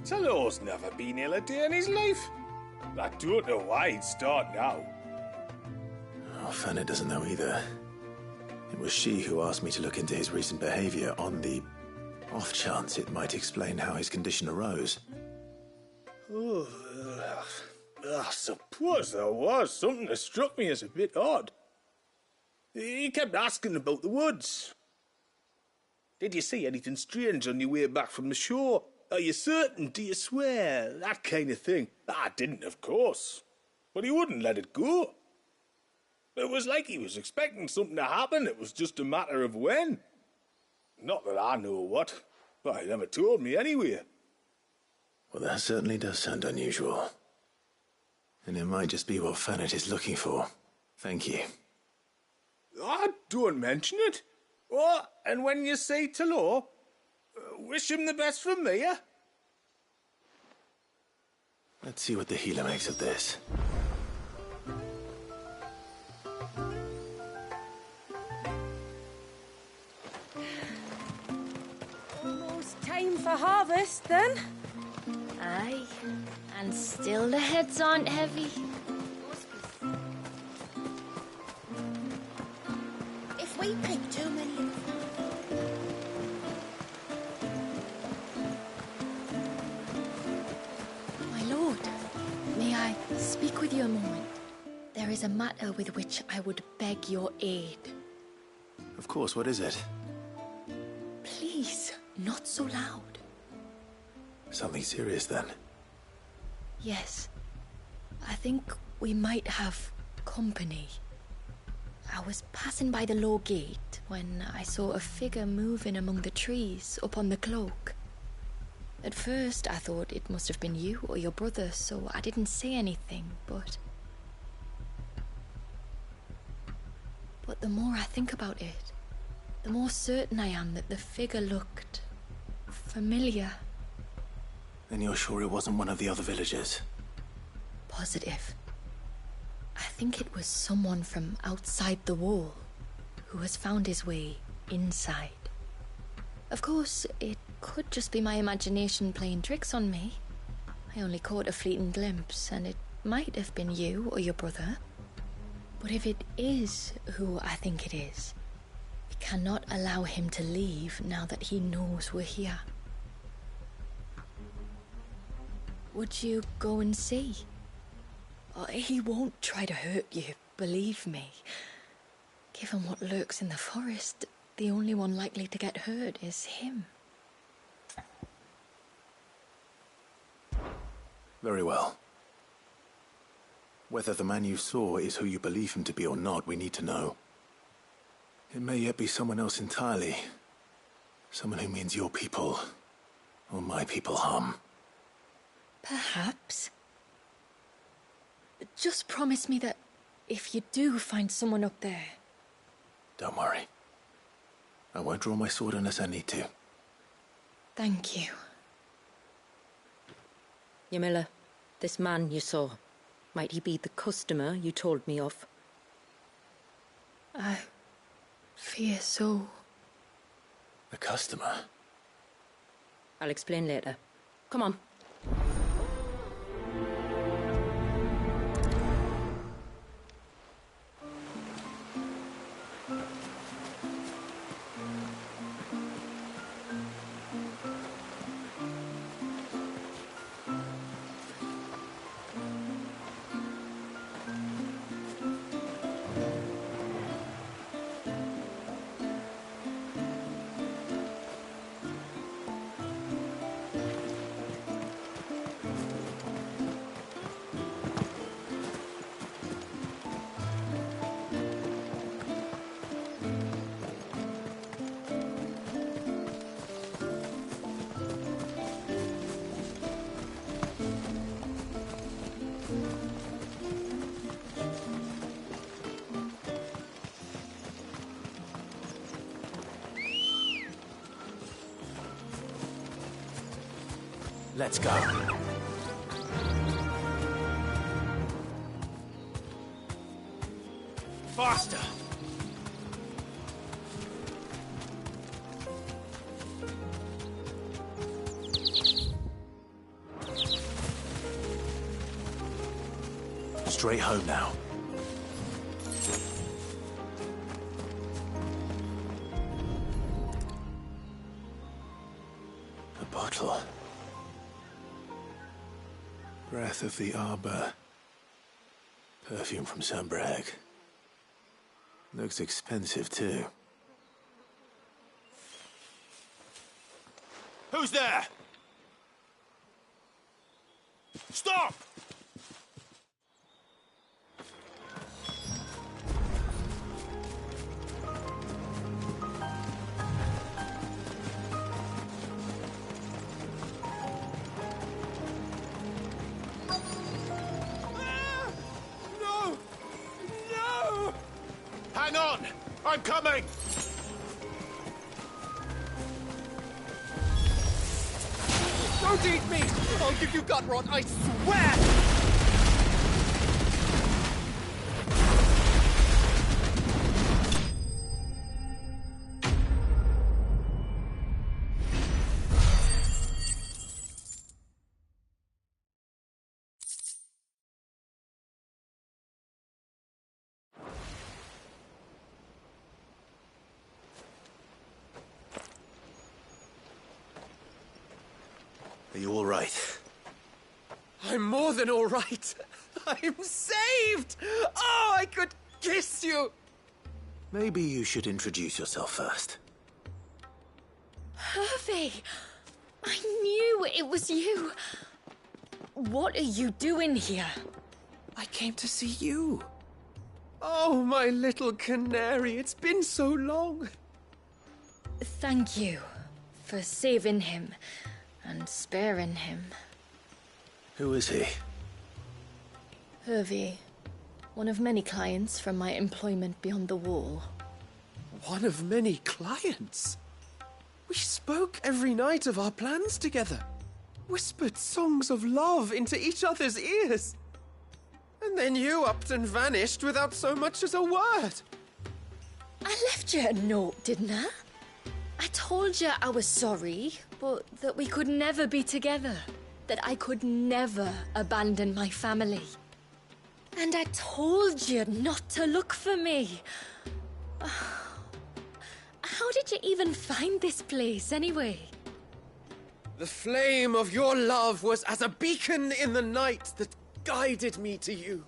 Talor's never been ill a day in his life. I don't know why he'd start now. Oh, Fanny doesn't know either. It was she who asked me to look into his recent behavior on the off chance it might explain how his condition arose. Oh, I suppose there was something that struck me as a bit odd. He kept asking about the woods. Did you see anything strange on your way back from the shore? Are you certain? Do you swear? That kind of thing. I didn't, of course. But he wouldn't let it go. It was like he was expecting something to happen. It was just a matter of when. Not that I know what, but he never told me anyway. Well, that certainly does sound unusual. And it might just be what Fannet is looking for. Thank you. Oh, don't mention it. Oh, and when you say Talor, wish him the best from me, eh? Let's see what the healer makes of this. Almost time for harvest, then. Aye, and still the heads aren't heavy. If we pick too many... My lord, may I speak with you a moment? There is a matter with which I would beg your aid. Of course, what is it? Please, not so loud. Something serious, then? Yes. I think we might have company. I was passing by the low gate when I saw a figure moving among the trees up on the cloak. At first, I thought it must have been you or your brother, so I didn't say anything, but the more I think about it, the more certain I am that the figure looked familiar. Then you're sure it wasn't one of the other villagers? Positive. I think it was someone from outside the wall who has found his way inside. Of course, it could just be my imagination playing tricks on me. I only caught a fleeting glimpse, and it might have been you or your brother. But if it is who I think it is, we cannot allow him to leave now that he knows we're here. Would you go and see? Oh, he won't try to hurt you, believe me. Given what lurks in the forest, the only one likely to get hurt is him. Very well. Whether the man you saw is who you believe him to be or not, we need to know. It may yet be someone else entirely. Someone who means your people, or my people, harm. Perhaps. Just promise me that if you do find someone up there... Don't worry. I won't draw my sword unless I need to. Thank you. Ymilla, this man you saw, might he be the customer you told me of? I fear so. The customer? I'll explain later. Come on. Let's go. Faster! Straight home now. A bottle. Breath of the Arbor. Perfume from Sunbrag. Looks expensive, too. Who's there? Stop! Hang on! I'm coming! Don't eat me! I'll give you gut rot, I swear! Are you all right? I'm more than all right. I'm saved! Oh, I could kiss you! Maybe you should introduce yourself first. Hervey! I knew it was you. What are you doing here? I came to see you. Oh, my little canary, it's been so long. Thank you for saving him and sparing him. Who is he? Hervey, one of many clients from my employment beyond the wall. one of many clients. We spoke every night of our plans together, whispered songs of love into each other's ears. And then you upped and vanished without so much as a word. I left you a note, didn't I? I told you I was sorry, but that we could never be together. That I could never abandon my family. And I told you not to look for me. How did you even find this place, anyway? The flame of your love was as a beacon in the night that guided me to you.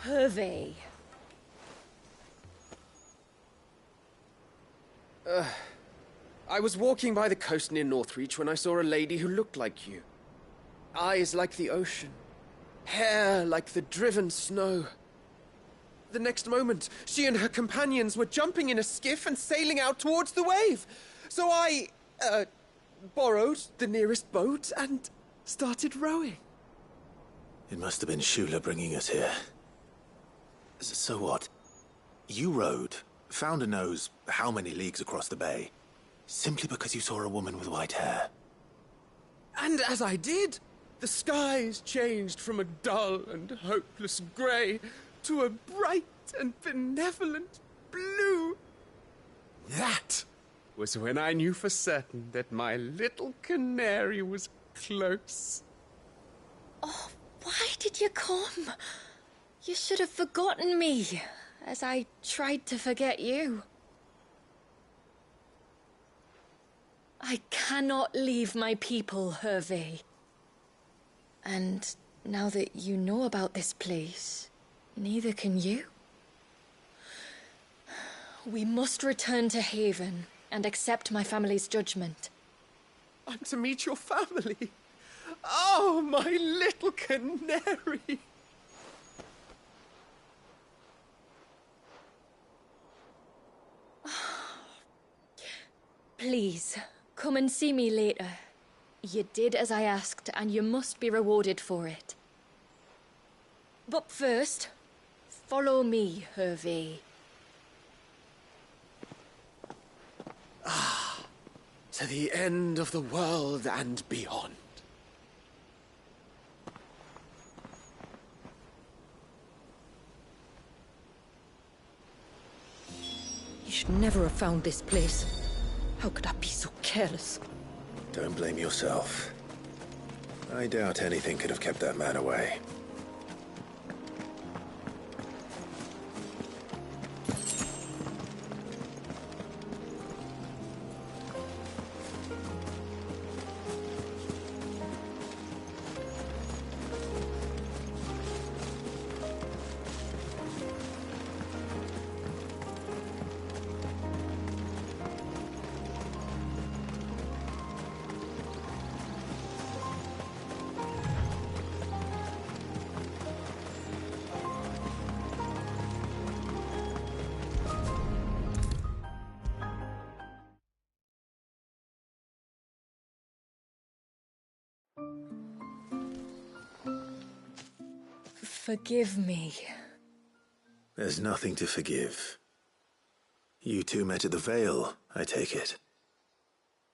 Hervé. I was walking by the coast near Northreach when I saw a lady who looked like you. Eyes like the ocean. Hair like the driven snow. The next moment, she and her companions were jumping in a skiff and sailing out towards the wave. So I, borrowed the nearest boat and started rowing. It must have been Shula bringing us here. So what? You rowed, found a knows how many leagues across the bay, simply because you saw a woman with white hair. And as I did, the skies changed from a dull and hopeless grey to a bright and benevolent blue. That was when I knew for certain that my little canary was close. Oh, why did you come? You should have forgotten me, as I tried to forget you. I cannot leave my people, Hervé. And now that you know about this place, neither can you. We must return to Haven and accept my family's judgment. I'm to meet your family. Oh, my little canary. Please, come and see me later. You did as I asked, and you must be rewarded for it. But first, follow me, Hervé. To the end of the world and beyond. You should never have found this place. How could I be so careless? Don't blame yourself. I doubt anything could have kept that man away. Forgive me. There's nothing to forgive. You two met at the Vale, I take it.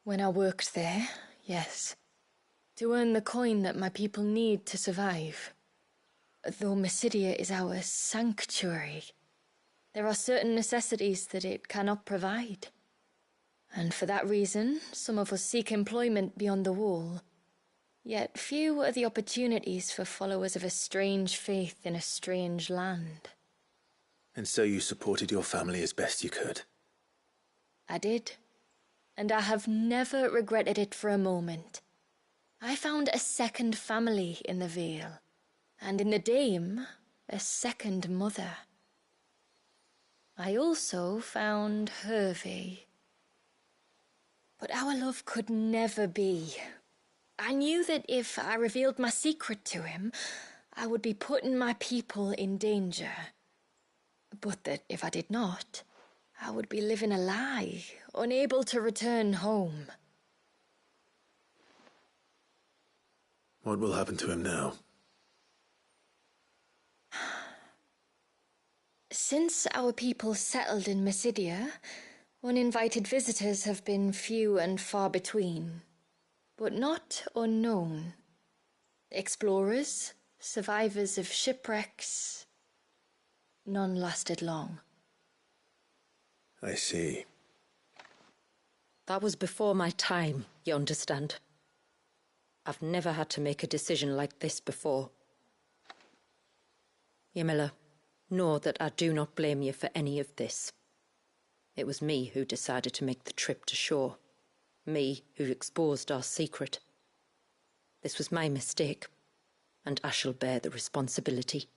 When I worked there, yes. To earn the coin that my people need to survive. Though Mysidia is our sanctuary, there are certain necessities that it cannot provide. And for that reason, some of us seek employment beyond the wall. Yet few are the opportunities for followers of a strange faith in a strange land. And so you supported your family as best you could? I did. And I have never regretted it for a moment. I found a second family in the Vale. And in the Dame, a second mother. I also found Hervé. But our love could never be. I knew that if I revealed my secret to him, I would be putting my people in danger. But that if I did not, I would be living a lie, unable to return home. What will happen to him now? Since our people settled in Mysidia, uninvited visitors have been few and far between, but not unknown. Explorers, survivors of shipwrecks, none lasted long. I see. That was before my time, you understand? I've never had to make a decision like this before. Ymilla, know that I do not blame you for any of this. It was me who decided to make the trip to shore. Me who exposed our secret. This was my mistake, and I shall bear the responsibility.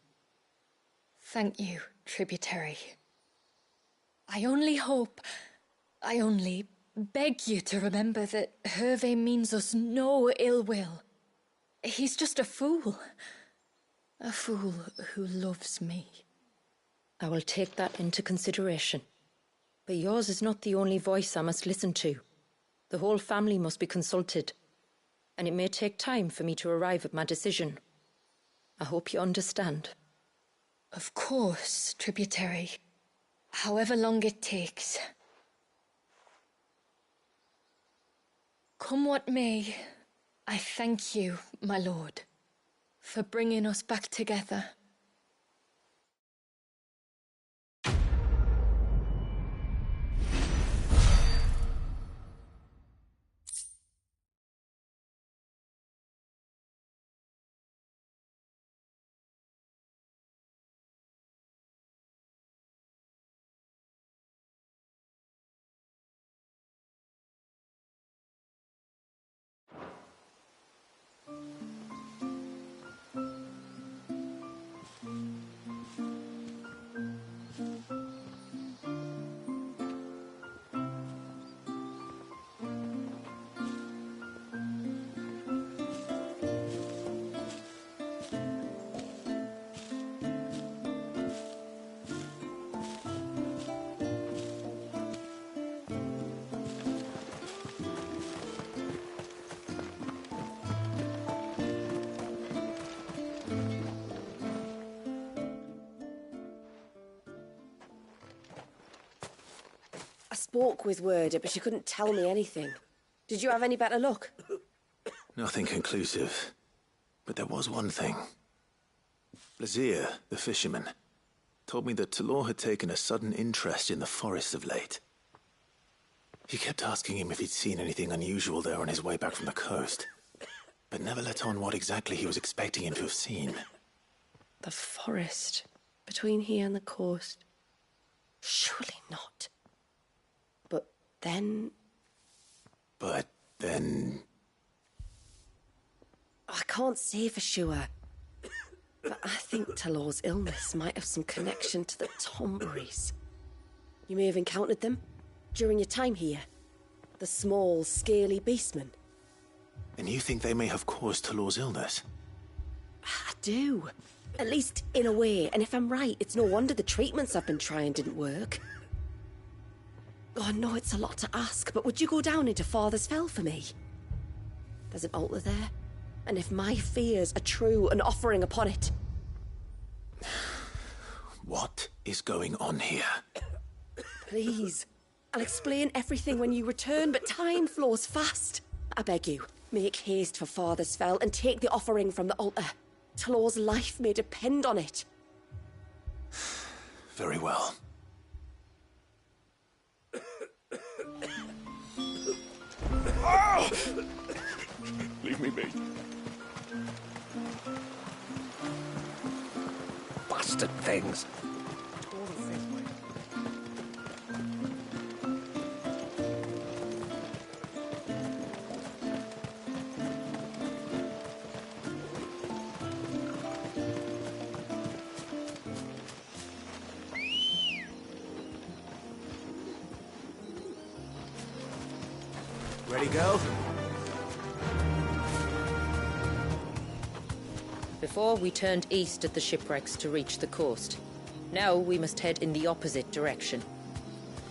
Thank you, Tributary. I only beg you to remember that Hervé means us no ill will. He's just a fool. A fool who loves me. I will take that into consideration. But yours is not the only voice I must listen to. The whole family must be consulted, and it may take time for me to arrive at my decision. I hope you understand. Of course, Tributary. However long it takes. Come what may, I thank you, my lord, for bringing us back together. I spoke with Werder, but she couldn't tell me anything. Did you have any better luck? Nothing conclusive. But there was one thing. Lazir, the fisherman, told me that Talor had taken a sudden interest in the forest of late. He kept asking him if he'd seen anything unusual there on his way back from the coast, but never let on what exactly he was expecting him to have seen. The forest between here and the coast. Surely not. But then... I can't say for sure. But I think Talor's illness might have some connection to the Tomberries. You may have encountered them during your time here. The small, scaly beastmen. And you think they may have caused Talor's illness? I do. At least in a way. And if I'm right, it's no wonder the treatments I've been trying didn't work. Oh, I know it's a lot to ask, but would you go down into Father's Fell for me? There's an altar there. And if my fears are true, an offering upon it. What is going on here? Please. I'll explain everything when you return, but time flows fast. I beg you, make haste for Father's Fell and take the offering from the altar. Talor's life may depend on it. Very well. Leave me be. Bastard things. Ready, go? Before, we turned east at the shipwrecks to reach the coast. Now we must head in the opposite direction.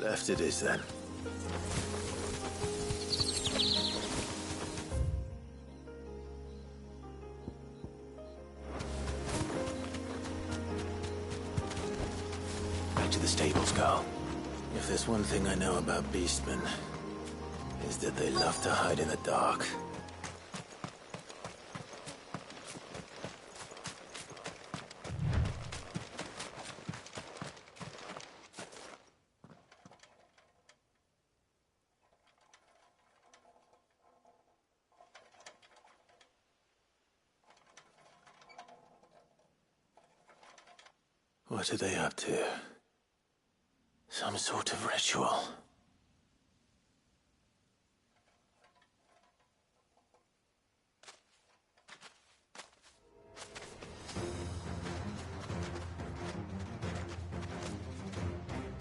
Left it is, then. back to the stables, Carl. If there's one thing I know about beastmen, is that they love to hide in the dark. What are they up to? Some sort of ritual.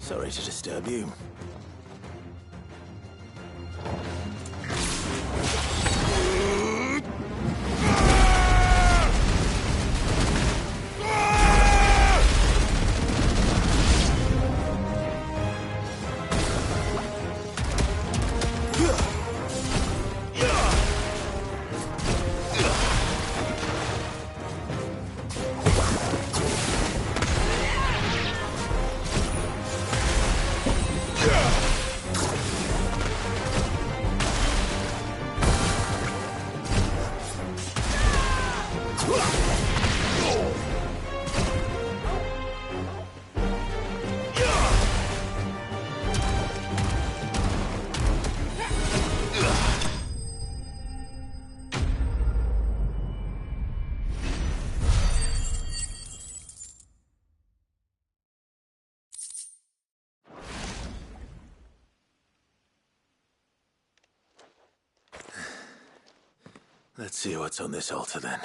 Sorry to disturb you. Let's see what's on this altar, then.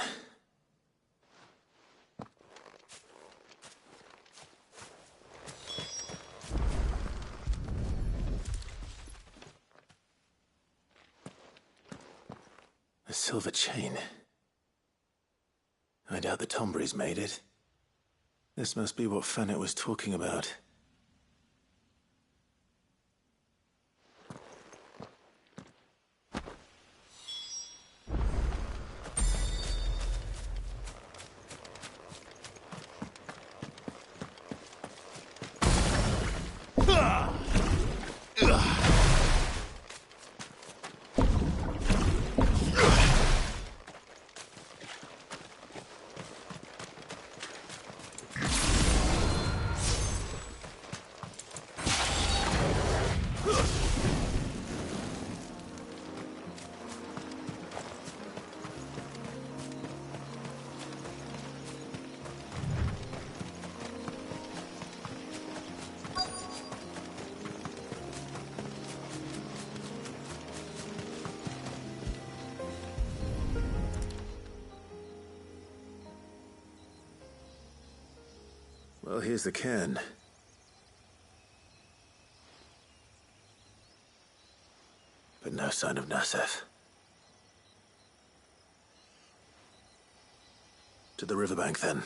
A silver chain. I doubt the Tombrys made it. This must be what Fennec was talking about. Well, here's the cairn. But no sign of Nasef. To the riverbank, then.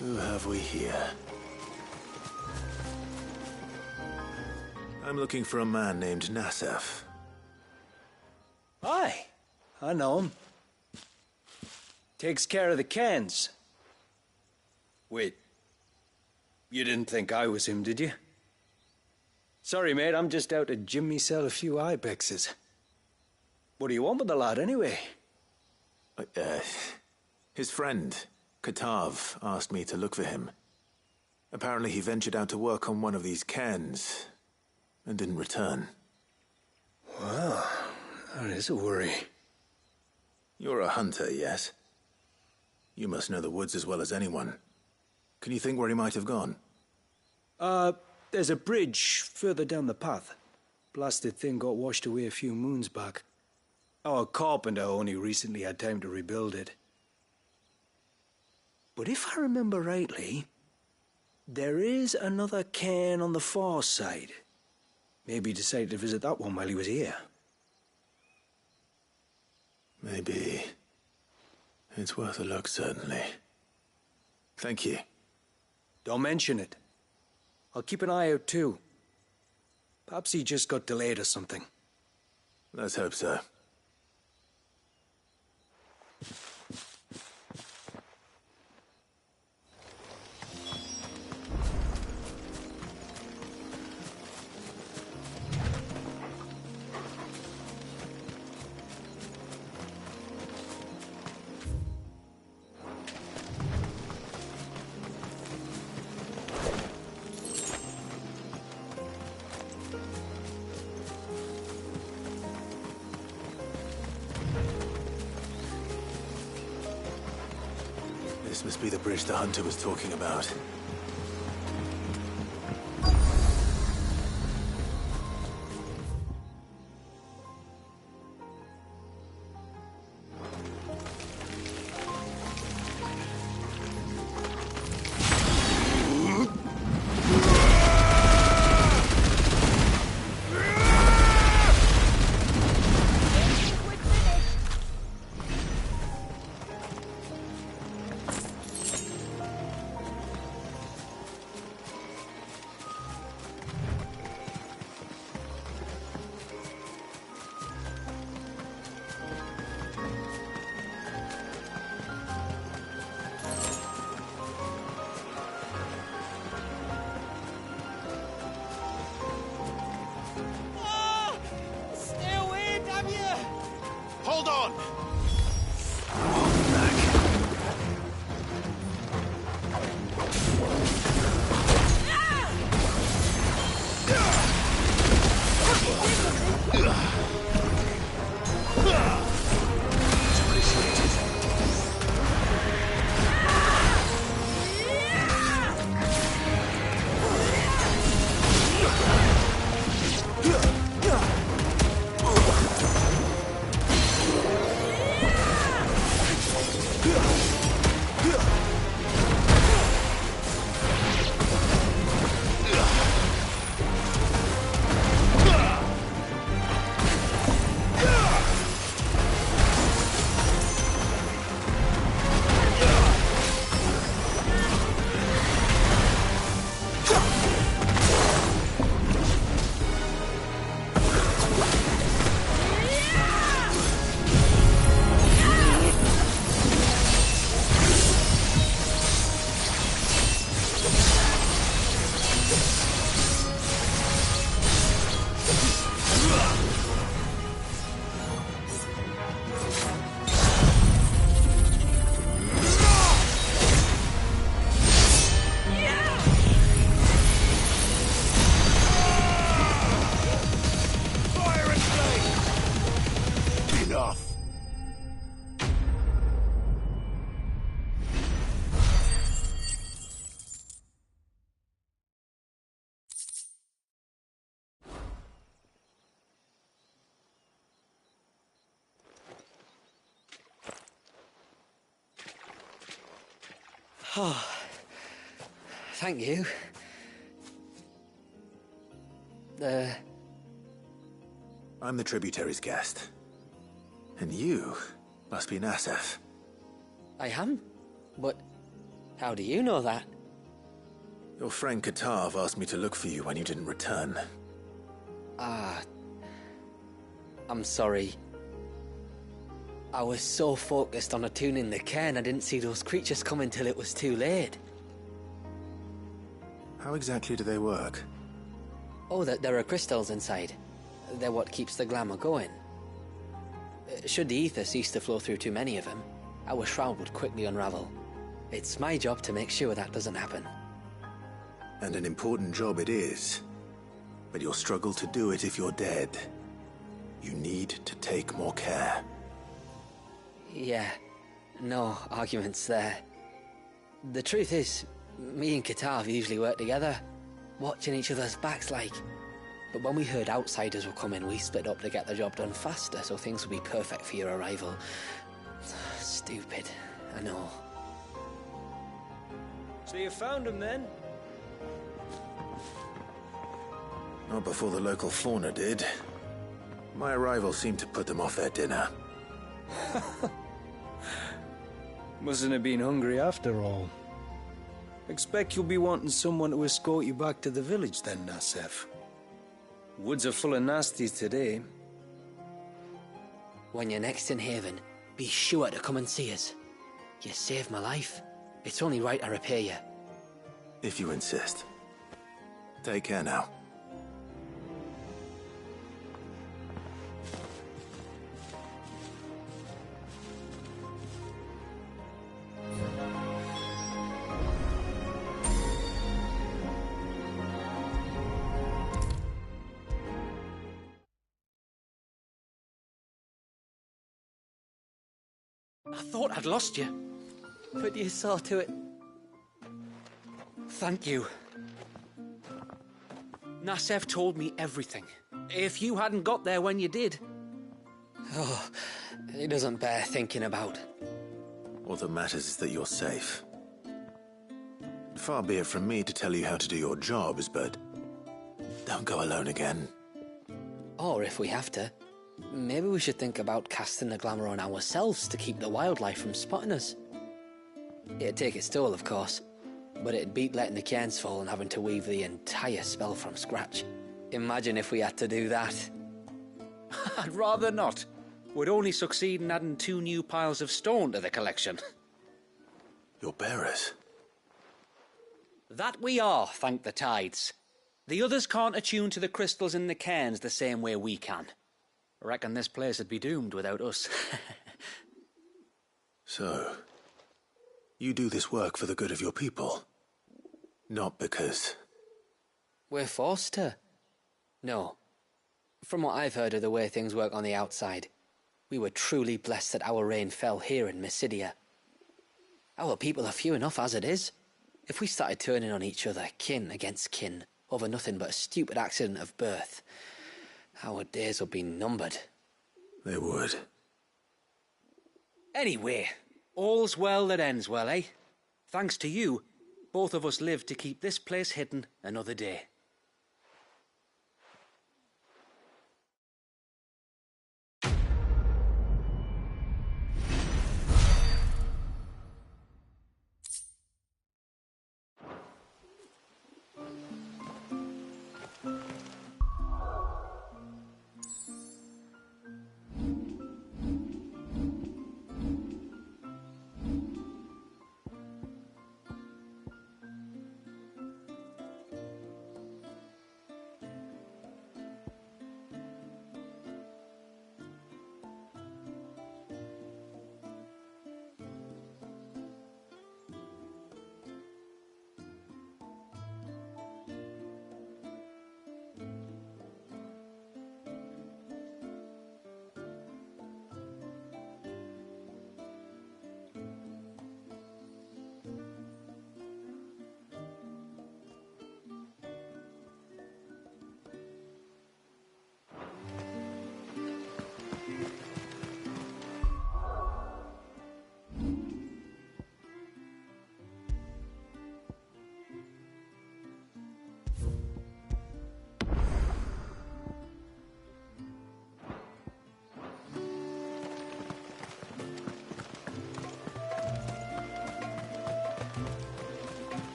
Who have we here? I'm looking for a man named Nasef. Aye, I know him. Takes care of the cans. Wait, you didn't think I was him, did you? Sorry, mate, I'm just out to gym myself a few ibexes. What do you want with the lad, anyway? His friend, Katav, asked me to look for him. Apparently he ventured out to work on one of these cairns and didn't return. Well, that is a worry. You're a hunter, yes? You must know the woods as well as anyone. Can you think where he might have gone? There's a bridge further down the path. Blasted thing got washed away a few moons back. Our carpenter only recently had time to rebuild it. But if I remember rightly, there is another cairn on the far side. Maybe he decided to visit that one while he was here. Maybe. It's worth a look, certainly. Thank you. Don't mention it. I'll keep an eye out too. Perhaps he just got delayed or something. Let's hope so. This must be the bridge the hunter was talking about. Hold on! Oh, thank you. I'm the tributary's guest. And you must be Nasef. I am? But how do you know that? Your friend Katav asked me to look for you when you didn't return. I'm sorry. I was so focused on attuning the cairn I didn't see those creatures come until it was too late. How exactly do they work? Oh, there are crystals inside. They're what keeps the glamour going. Should the ether cease to flow through too many of them, our shroud would quickly unravel. It's my job to make sure that doesn't happen. And an important job it is. But you'll struggle to do it if you're dead. You need to take more care. Yeah, no arguments there. The truth is, me and Katav usually work together, watching each other's backs like. But when we heard outsiders were coming, we split up to get the job done faster, so things would be perfect for your arrival. Stupid, I know. So you found him then? Not before the local fauna did. My arrival seemed to put them off their dinner. Mustn't have been hungry after all. Expect you'll be wanting someone to escort you back to the village then, Nassef. Woods are full of nasties today. When you're next in Haven, be sure to come and see us. You saved my life. It's only right I repay you. If you insist. Take care now. I thought I'd lost you. But you saw to it. Thank you. Nassef told me everything. If you hadn't got there when you did. Oh, it doesn't bear thinking about. All that matters is that you're safe. Far be it from me to tell you how to do your jobs, but don't go alone again. Or if we have to, maybe we should think about casting the glamour on ourselves to keep the wildlife from spotting us. It'd take its toll, of course, but it'd beat letting the cairns fall and having to weave the entire spell from scratch. Imagine if we had to do that. I'd rather not. Would only succeed in adding 2 new piles of stone to the collection. Your bearers? That we are, thank the tides. The others can't attune to the crystals in the cairns the same way we can. Reckon this place would be doomed without us. So, you do this work for the good of your people? Not because... We're forced to. No. From what I've heard of the way things work on the outside, we were truly blessed that our rain fell here in Mysidia. Our people are few enough as it is. If we started turning on each other, kin against kin, over nothing but a stupid accident of birth, our days would be numbered. They would. Anyway, all's well that ends well, eh? Thanks to you, both of us lived to keep this place hidden another day.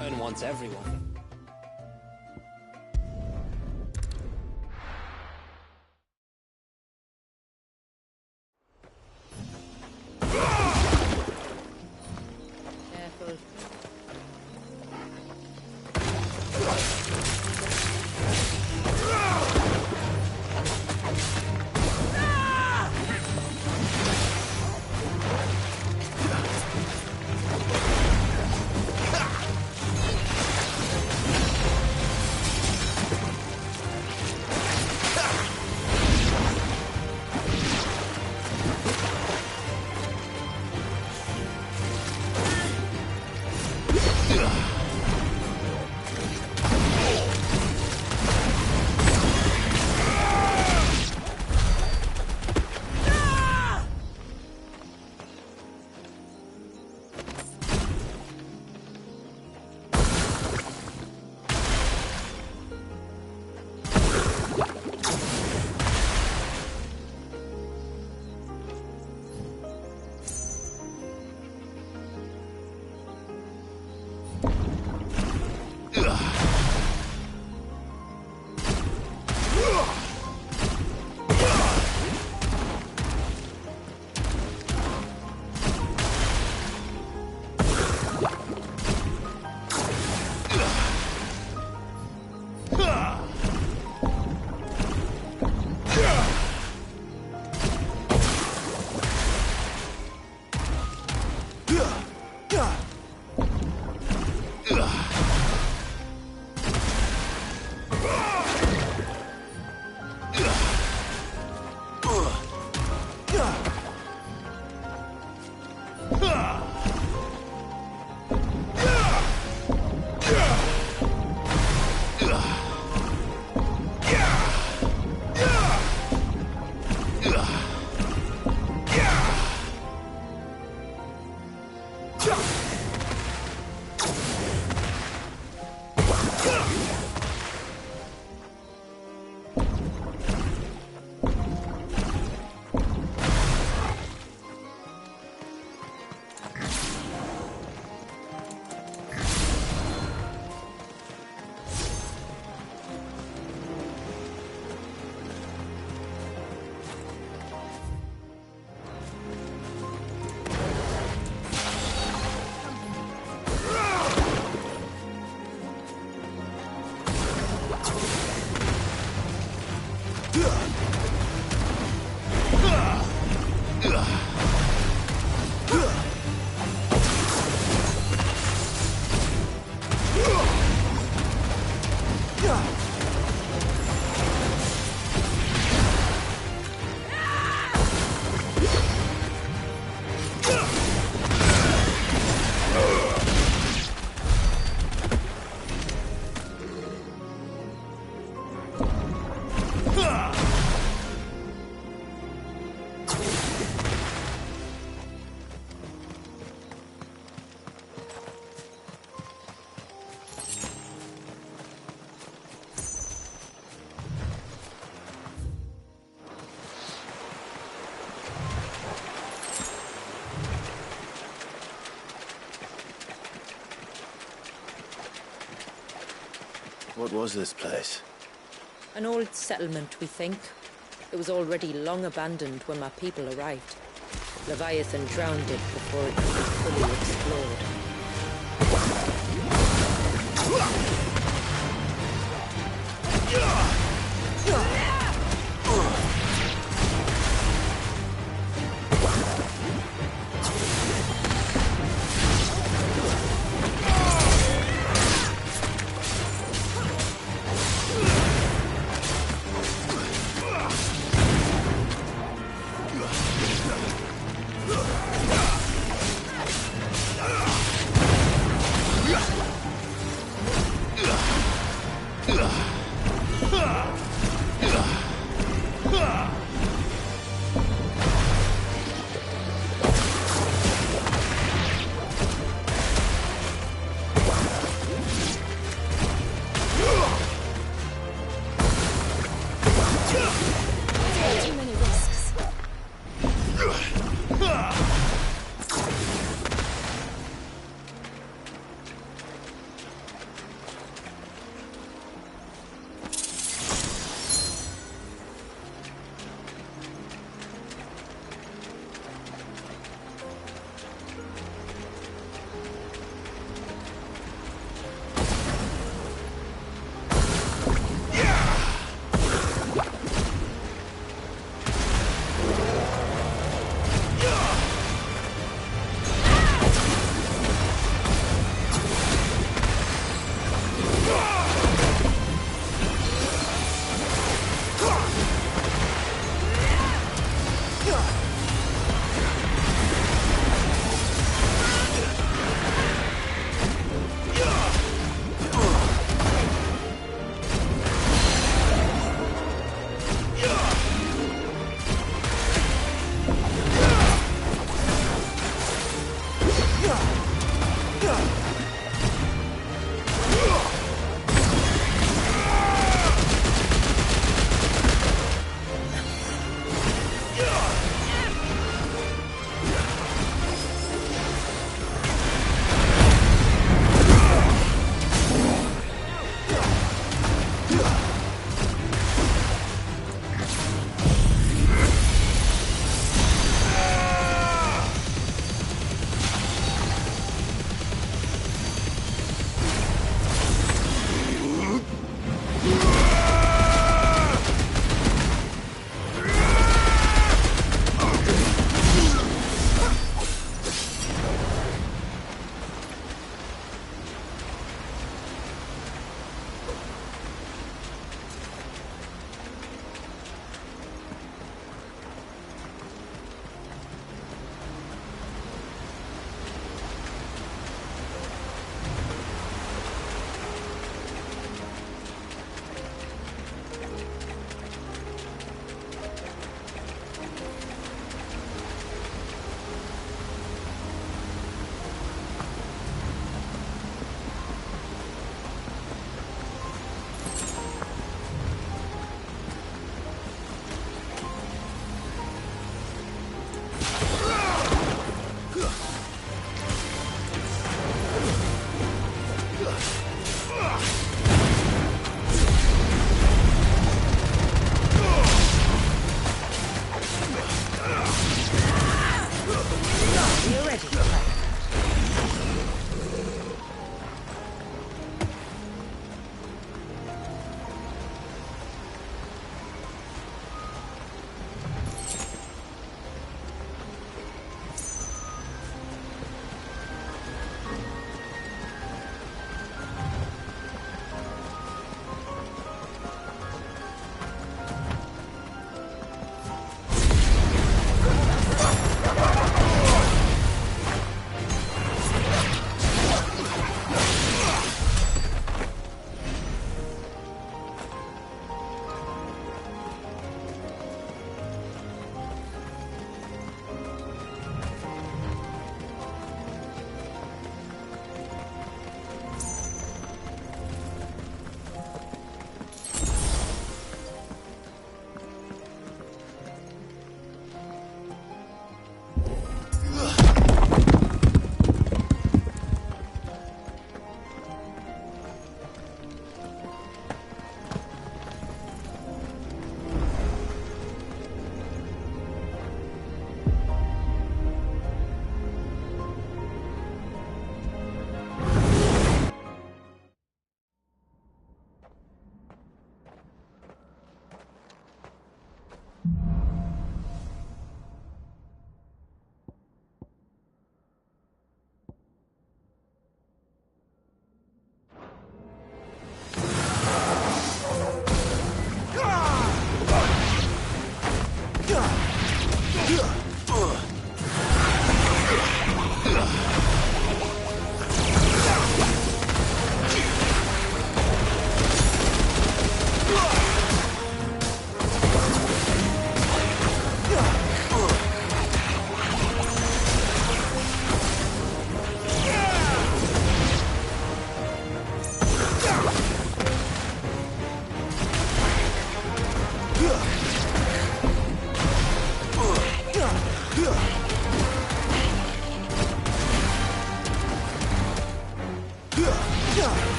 And wants everyone. Careful. What was this place? An old settlement, we think. It was already long abandoned when my people arrived. Leviathan drowned it before it could be fully explored. Ugh.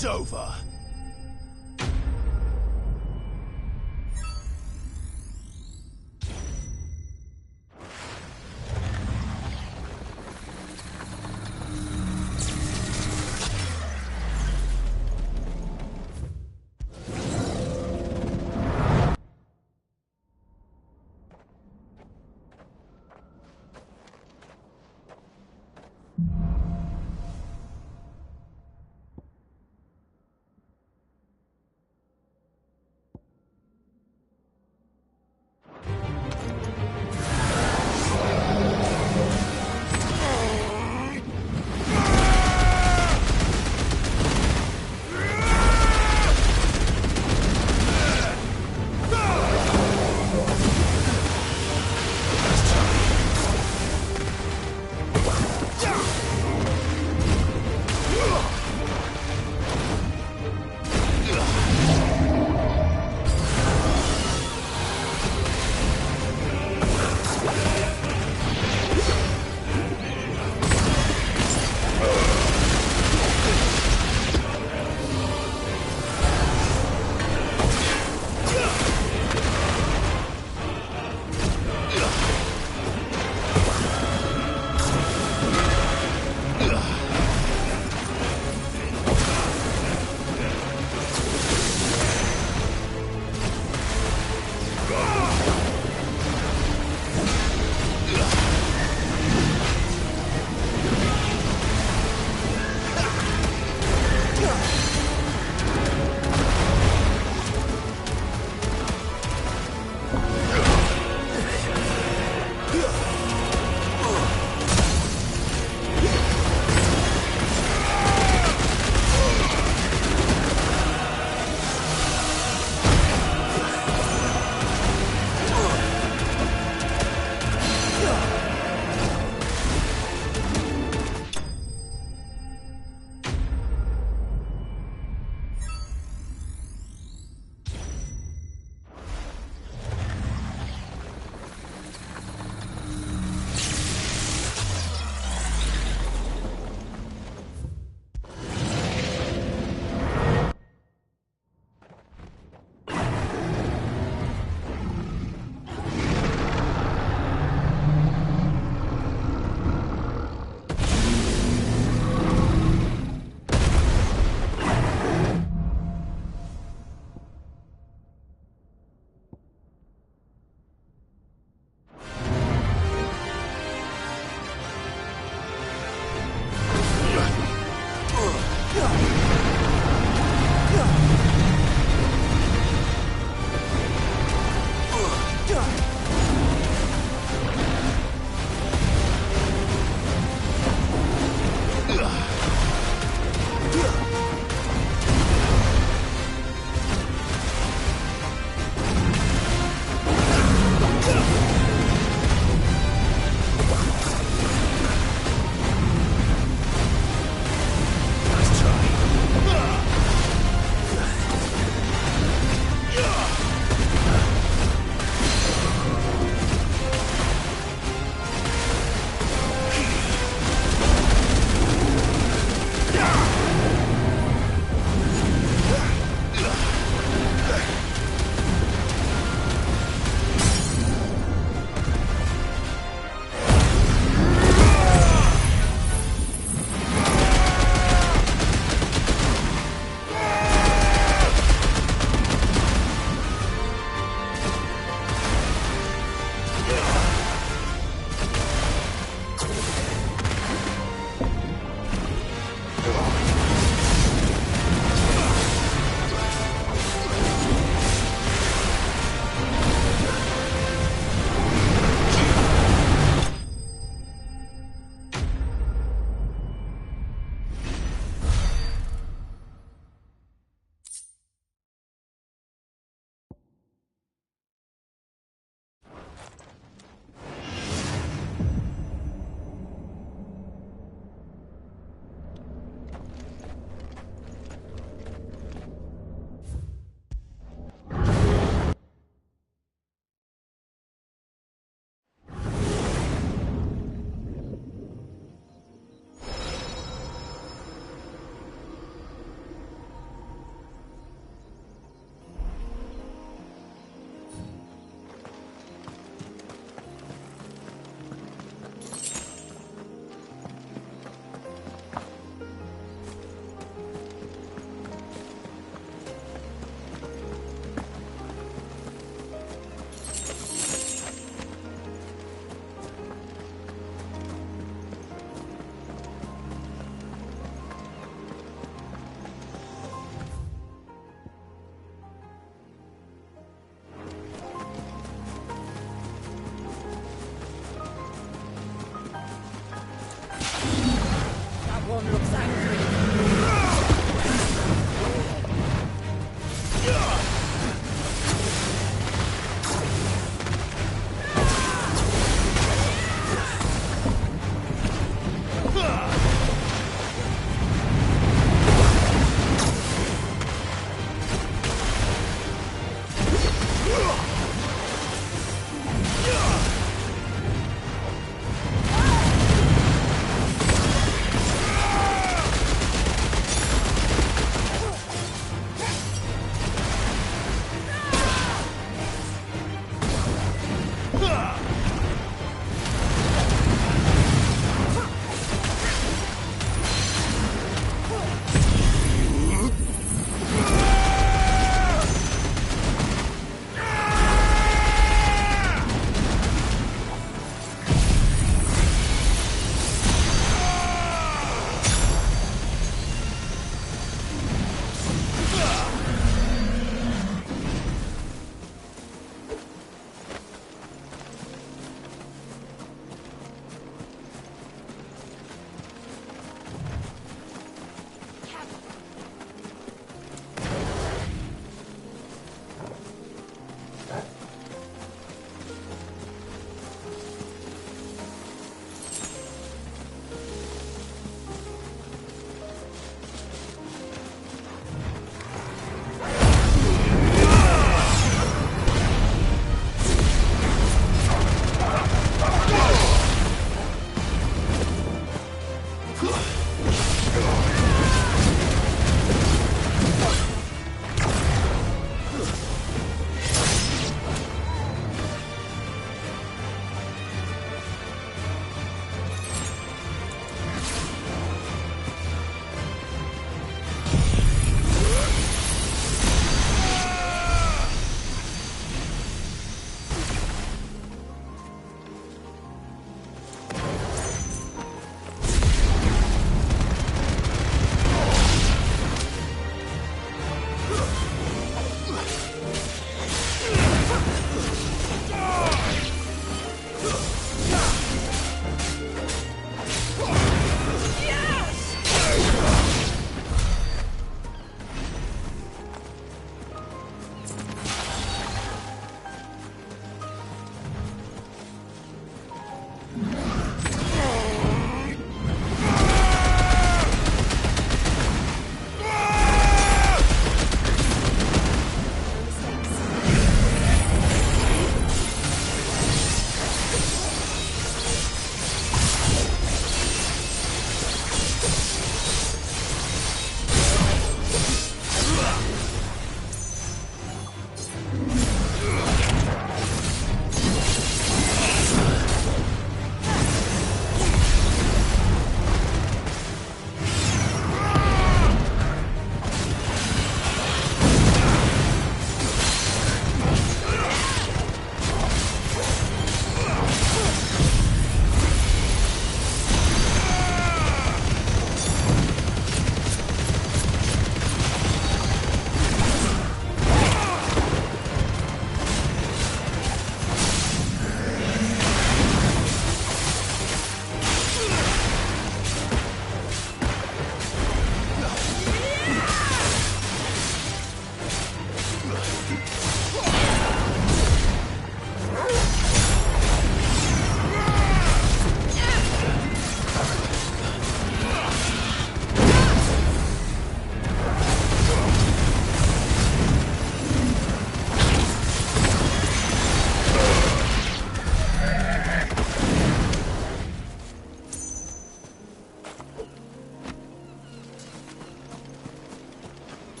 It's over.